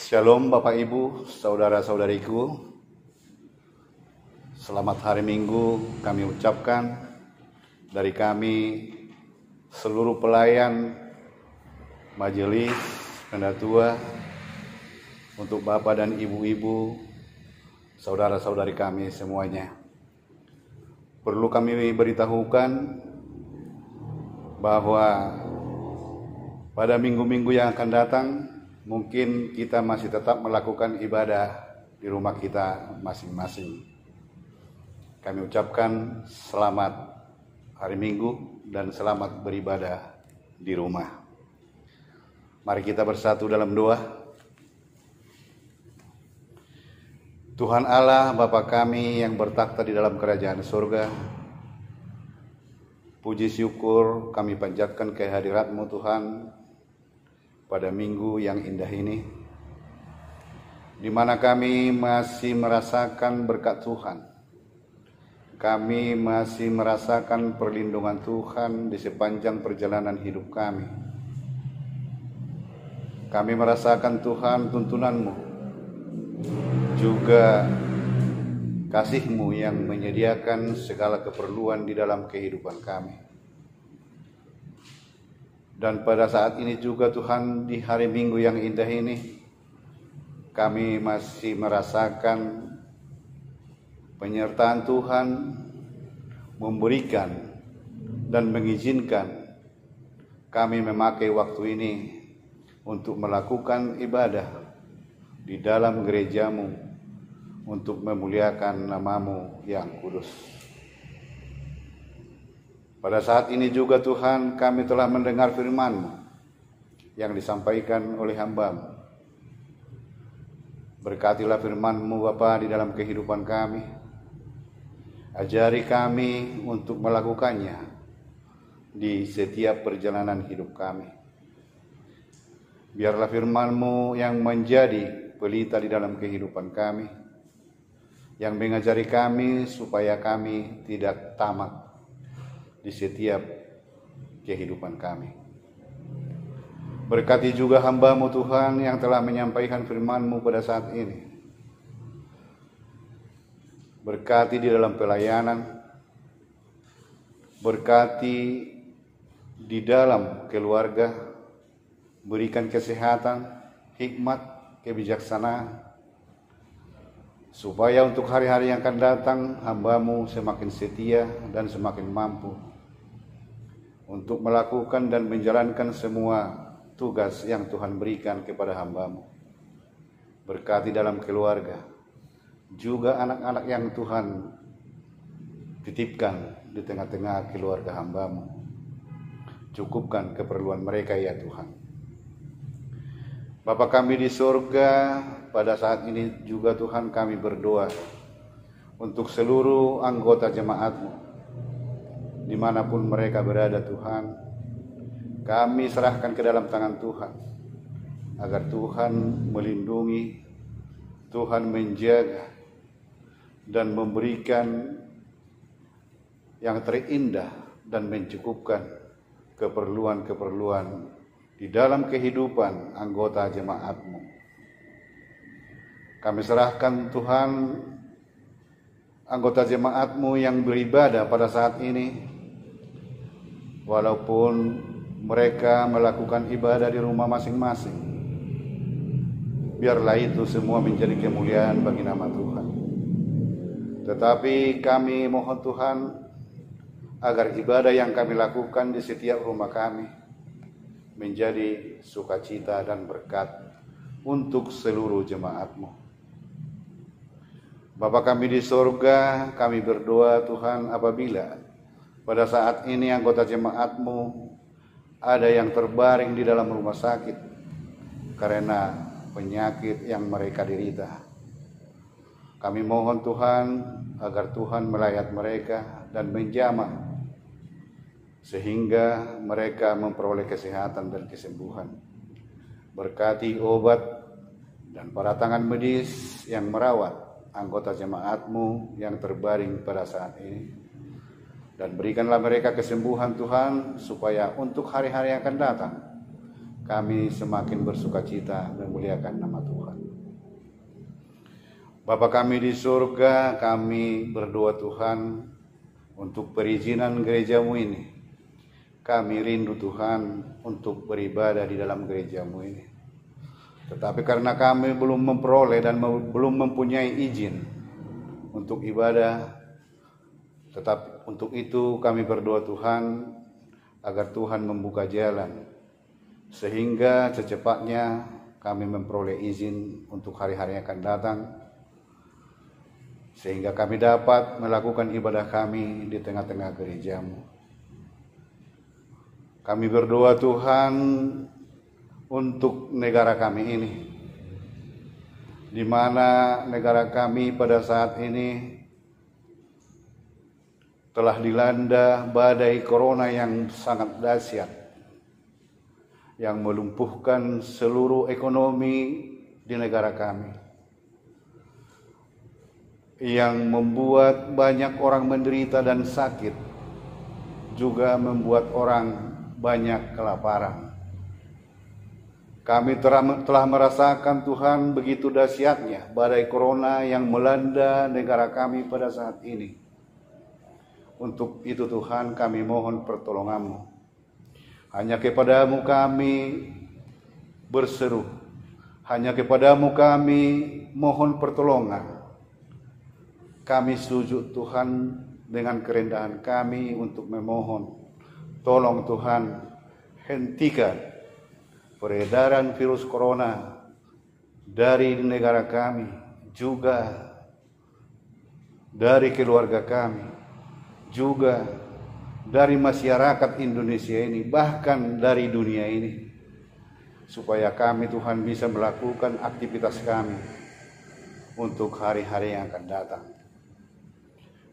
Speaker 6: Shalom Bapak Ibu, saudara-saudariku. Selamat hari Minggu kami ucapkan dari kami seluruh pelayan majelis pendatua, untuk Bapak dan Ibu-ibu, saudara-saudari kami semuanya. Perlu kami beritahukan bahwa pada minggu-minggu yang akan datang mungkin kita masih tetap melakukan ibadah di rumah kita masing-masing. Kami ucapkan selamat hari Minggu dan selamat beribadah di rumah. Mari kita bersatu dalam doa. Tuhan Allah, Bapa kami yang bertakhta di dalam kerajaan surga, puji syukur kami panjatkan kehadirat-Mu Tuhan pada minggu yang indah ini, di mana kami masih merasakan berkat Tuhan. Kami masih merasakan perlindungan Tuhan di sepanjang perjalanan hidup kami. Kami merasakan Tuhan tuntunan-Mu, juga kasih-Mu yang menyediakan segala keperluan di dalam kehidupan kami. Dan pada saat ini juga Tuhan, di hari Minggu yang indah ini, kami masih merasakan penyertaan Tuhan memberikan dan mengizinkan kami memakai waktu ini untuk melakukan ibadah di dalam gereja-Mu untuk memuliakan nama-Mu yang kudus. Pada saat ini juga Tuhan, kami telah mendengar firman-Mu yang disampaikan oleh hamba-Mu. Berkatilah firman-Mu Bapa di dalam kehidupan kami. Ajari kami untuk melakukannya di setiap perjalanan hidup kami. Biarlah firman-Mu yang menjadi pelita di dalam kehidupan kami, yang mengajari kami supaya kami tidak tamak di setiap kehidupan kami. Berkati juga hamba-Mu Tuhan yang telah menyampaikan firman-Mu pada saat ini. Berkati di dalam pelayanan, berkati di dalam keluarga, berikan kesehatan, hikmat, kebijaksanaan, supaya untuk hari-hari yang akan datang hamba-Mu semakin setia dan semakin mampu untuk melakukan dan menjalankan semua tugas yang Tuhan berikan kepada hamba-Mu. Berkati dalam keluarga, juga anak-anak yang Tuhan titipkan di tengah-tengah keluarga hamba-Mu. Cukupkan keperluan mereka ya Tuhan. Bapa kami di surga, pada saat ini juga Tuhan kami berdoa untuk seluruh anggota jemaat-Mu dimanapun mereka berada Tuhan. Kami serahkan ke dalam tangan Tuhan, agar Tuhan melindungi, Tuhan menjaga, dan memberikan yang terindah dan mencukupkan keperluan-keperluan di dalam kehidupan anggota jemaat-Mu. Kami serahkan Tuhan anggota jemaat-Mu yang beribadah pada saat ini, walaupun mereka melakukan ibadah di rumah masing-masing, biarlah itu semua menjadi kemuliaan bagi nama Tuhan. Tetapi kami mohon Tuhan, agar ibadah yang kami lakukan di setiap rumah kami menjadi sukacita dan berkat untuk seluruh jemaat-Mu. Bapa kami di surga, kami berdoa Tuhan, apabila pada saat ini anggota jemaat-Mu ada yang terbaring di dalam rumah sakit karena penyakit yang mereka derita, kami mohon Tuhan agar Tuhan melayat mereka dan menjamah sehingga mereka memperoleh kesehatan dan kesembuhan. Berkati obat dan para tangan medis yang merawat anggota jemaat-Mu yang terbaring pada saat ini, dan berikanlah mereka kesembuhan Tuhan, supaya untuk hari-hari yang akan datang kami semakin bersukacita memuliakan nama Tuhan. Bapa kami di surga, kami berdoa Tuhan untuk perizinan gerejamu ini. Kami rindu Tuhan untuk beribadah di dalam gerejamu ini. Tetapi karena kami belum memperoleh dan belum mempunyai izin untuk ibadah, tetapi untuk itu kami berdoa Tuhan agar Tuhan membuka jalan sehingga secepatnya kami memperoleh izin untuk hari-hari yang akan datang, sehingga kami dapat melakukan ibadah kami di tengah-tengah gerejamu. Kami berdoa Tuhan untuk negara kami ini, di mana negara kami pada saat ini telah dilanda badai corona yang sangat dahsyat, yang melumpuhkan seluruh ekonomi di negara kami, yang membuat banyak orang menderita dan sakit, juga membuat orang banyak kelaparan. Kami telah merasakan Tuhan begitu dahsyatnya badai corona yang melanda negara kami pada saat ini. Untuk itu Tuhan kami mohon pertolongan-Mu. Hanya kepadamu kami berseru, hanya kepadamu kami mohon pertolongan. Kami sujud Tuhan dengan kerendahan kami untuk memohon, tolong Tuhan hentikan peredaran virus corona dari negara kami, juga dari keluarga kami, juga dari masyarakat Indonesia ini, bahkan dari dunia ini, supaya kami Tuhan bisa melakukan aktivitas kami untuk hari-hari yang akan datang.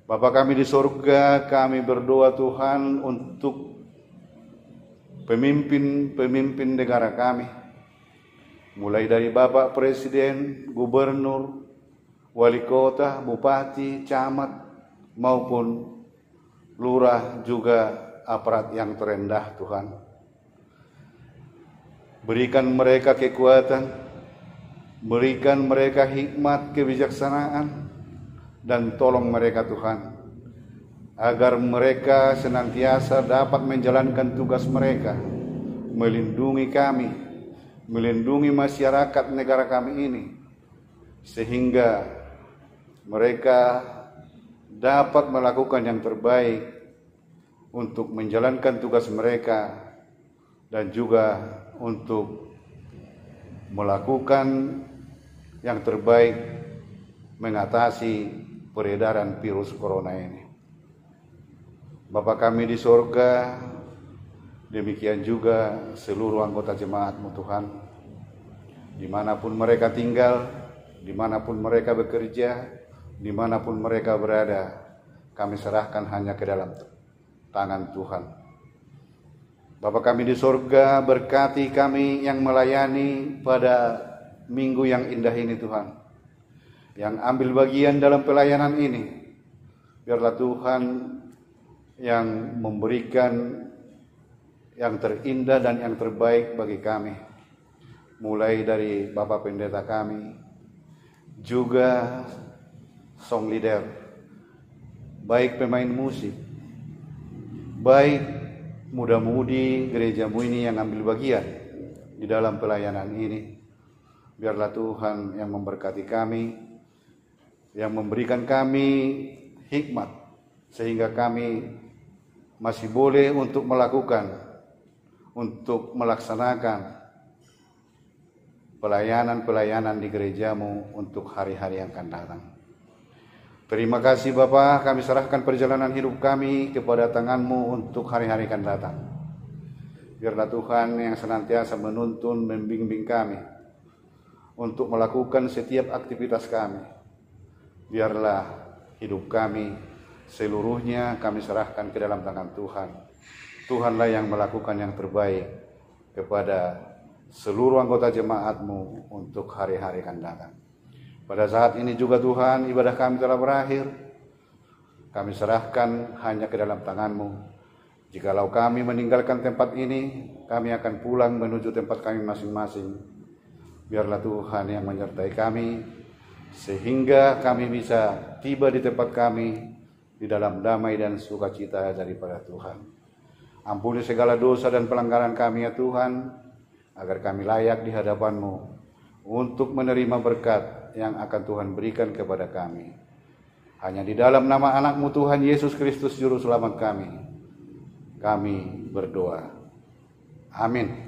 Speaker 6: Bapa kami di surga, kami berdoa Tuhan untuk pemimpin-pemimpin negara kami, mulai dari Bapak Presiden, Gubernur, Wali Kota, Bupati, Camat, maupun Lurah, juga aparat yang terendah Tuhan. Berikan mereka kekuatan, berikan mereka hikmat, kebijaksanaan, dan tolong mereka Tuhan, agar mereka senantiasa dapat menjalankan tugas mereka, melindungi kami, melindungi masyarakat negara kami ini, sehingga mereka dapat melakukan yang terbaik untuk menjalankan tugas mereka, dan juga untuk melakukan yang terbaik mengatasi peredaran virus corona ini. Bapa kami di surga, demikian juga seluruh anggota jemaat-Mu Tuhan, dimanapun mereka tinggal, dimanapun mereka bekerja, dimanapun mereka berada, kami serahkan hanya ke dalam tangan Tuhan. Bapa kami di surga, berkati kami yang melayani pada minggu yang indah ini Tuhan, yang ambil bagian dalam pelayanan ini. Biarlah Tuhan yang memberikan yang terindah dan yang terbaik bagi kami, mulai dari Bapak Pendeta kami, juga song leader, baik pemain musik, baik muda-mudi gerejamu ini yang ambil bagian di dalam pelayanan ini. Biarlah Tuhan yang memberkati kami, yang memberikan kami hikmat, sehingga kami masih boleh untuk melaksanakan pelayanan-pelayanan di gerejamu untuk hari-hari yang akan datang. Terima kasih Bapa, kami serahkan perjalanan hidup kami kepada tangan-Mu untuk hari-hari akan datang. Biarlah Tuhan yang senantiasa menuntun, membimbing kami untuk melakukan setiap aktivitas kami. Biarlah hidup kami seluruhnya kami serahkan ke dalam tangan Tuhan. Tuhanlah yang melakukan yang terbaik kepada seluruh anggota jemaat-Mu untuk hari-hari akan datang. Pada saat ini juga Tuhan, ibadah kami telah berakhir. Kami serahkan hanya ke dalam tangan-Mu. Jikalau kami meninggalkan tempat ini, kami akan pulang menuju tempat kami masing-masing. Biarlah Tuhan yang menyertai kami, sehingga kami bisa tiba di tempat kami di dalam damai dan sukacita daripada Tuhan. Ampuni segala dosa dan pelanggaran kami ya Tuhan, agar kami layak di hadapan-Mu untuk menerima berkat yang akan Tuhan berikan kepada kami. Hanya di dalam nama anak-Mu Tuhan Yesus Kristus Juru Selamat kami berdoa. Amin.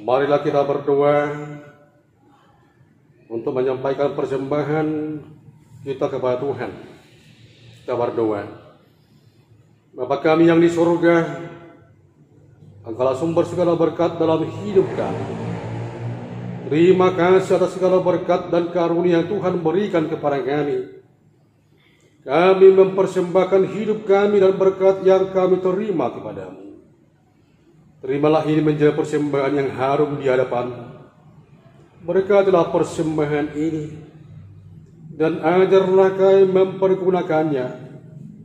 Speaker 5: Marilah kita berdoa untuk menyampaikan persembahan kita kepada Tuhan. Kita berdoa. Bapa kami yang di surga, Engkaulah sumber segala berkat dalam hidup kami. Terima kasih atas segala berkat dan karunia yang Tuhan berikan kepada kami. Kami mempersembahkan hidup kami dan berkat yang kami terima kepada-Mu. Terimalah ini menjadi persembahan yang harum di hadapan. Berkatilah persembahan ini, dan ajarlah kami mempergunakannya,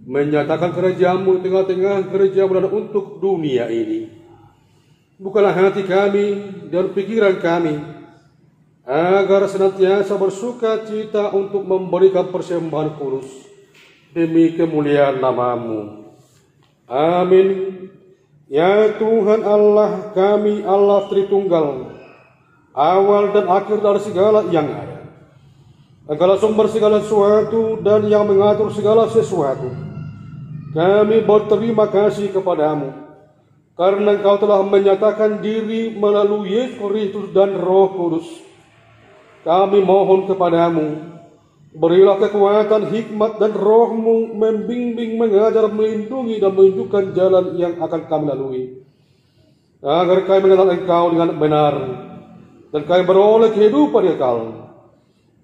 Speaker 5: menyatakan kerajaan-Mu di tengah-tengah kerajaan dan untuk dunia ini. Bukalah hati kami dan pikiran kami, agar senantiasa bersuka cita untuk memberikan persembahan kudus demi kemuliaan nama-Mu. Amin. Ya Tuhan Allah kami, Allah Tritunggal, awal dan akhir dari segala yang ada. Engkaulah sumber segala sesuatu dan yang mengatur segala sesuatu. Kami berterima kasih kepada-Mu, karena Engkau telah menyatakan diri melalui Yesus Kristus dan Roh Kudus. Kami mohon kepada-Mu, berilah kekuatan, hikmat dan Roh-Mu membimbing, mengajar, melindungi dan menunjukkan jalan yang akan kami lalui, agar kami mengenal Engkau dengan benar dan kami beroleh kehidupan kekal.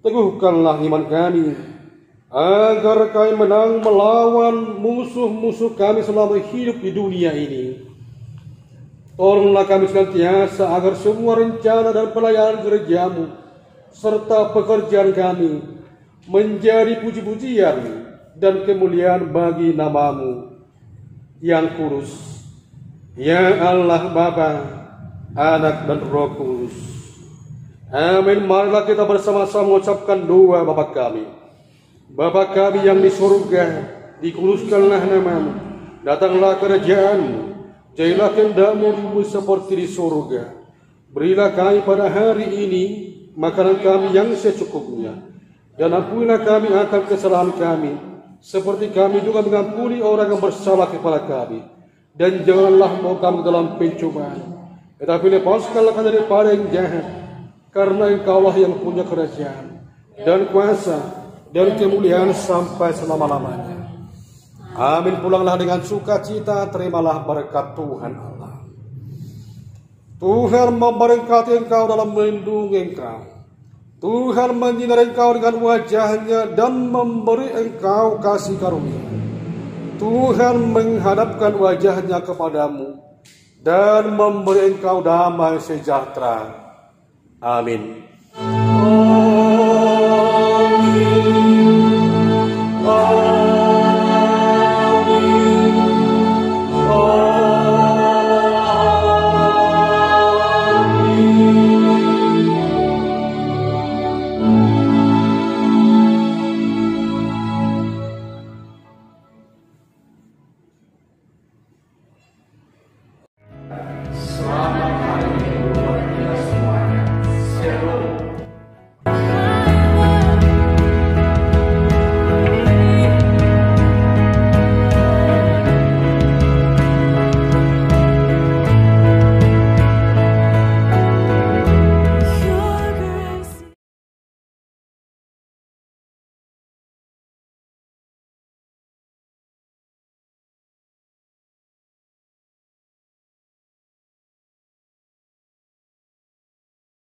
Speaker 5: Teguhkanlah iman kami, agar kami menang melawan musuh-musuh kami selama hidup di dunia ini. Tolonglah kami senantiasa agar semua rencana dan pelayanan gereja-Mu serta pekerjaan kami menjadi puji-pujian dan kemuliaan bagi nama-Mu yang kudus. Ya Allah Bapa, Anak dan Roh Kudus. Amin. Marilah kita bersama-sama mengucapkan doa Bapa kami. Bapa kami yang di surga, dikuduskanlah nama-Mu, datanglah kerajaan-Mu, jadilah kehendak-Mu di bumi seperti di surga. Berilah kami pada hari ini makanan kami yang secukupnya, dan ampunilah kami akan kesalahan kami, seperti kami juga mengampuni orang yang bersalah kepada kami. Dan janganlah bawa kami dalam pencobaan, tetapi lepaskanlah kami daripada yang jahat, karena Engkaulah yang punya kerajaan dan kuasa dan kemuliaan sampai selama-lamanya. Amin. Pulanglah dengan sukacita, terimalah berkat Tuhan Allah. Tuhan memberkati engkau dalam melindungi engkau. Tuhan menyinari engkau dengan wajahnya dan memberi engkau kasih karunia. Tuhan menghadapkan wajahnya kepadamu dan memberi engkau damai sejahtera. Amin.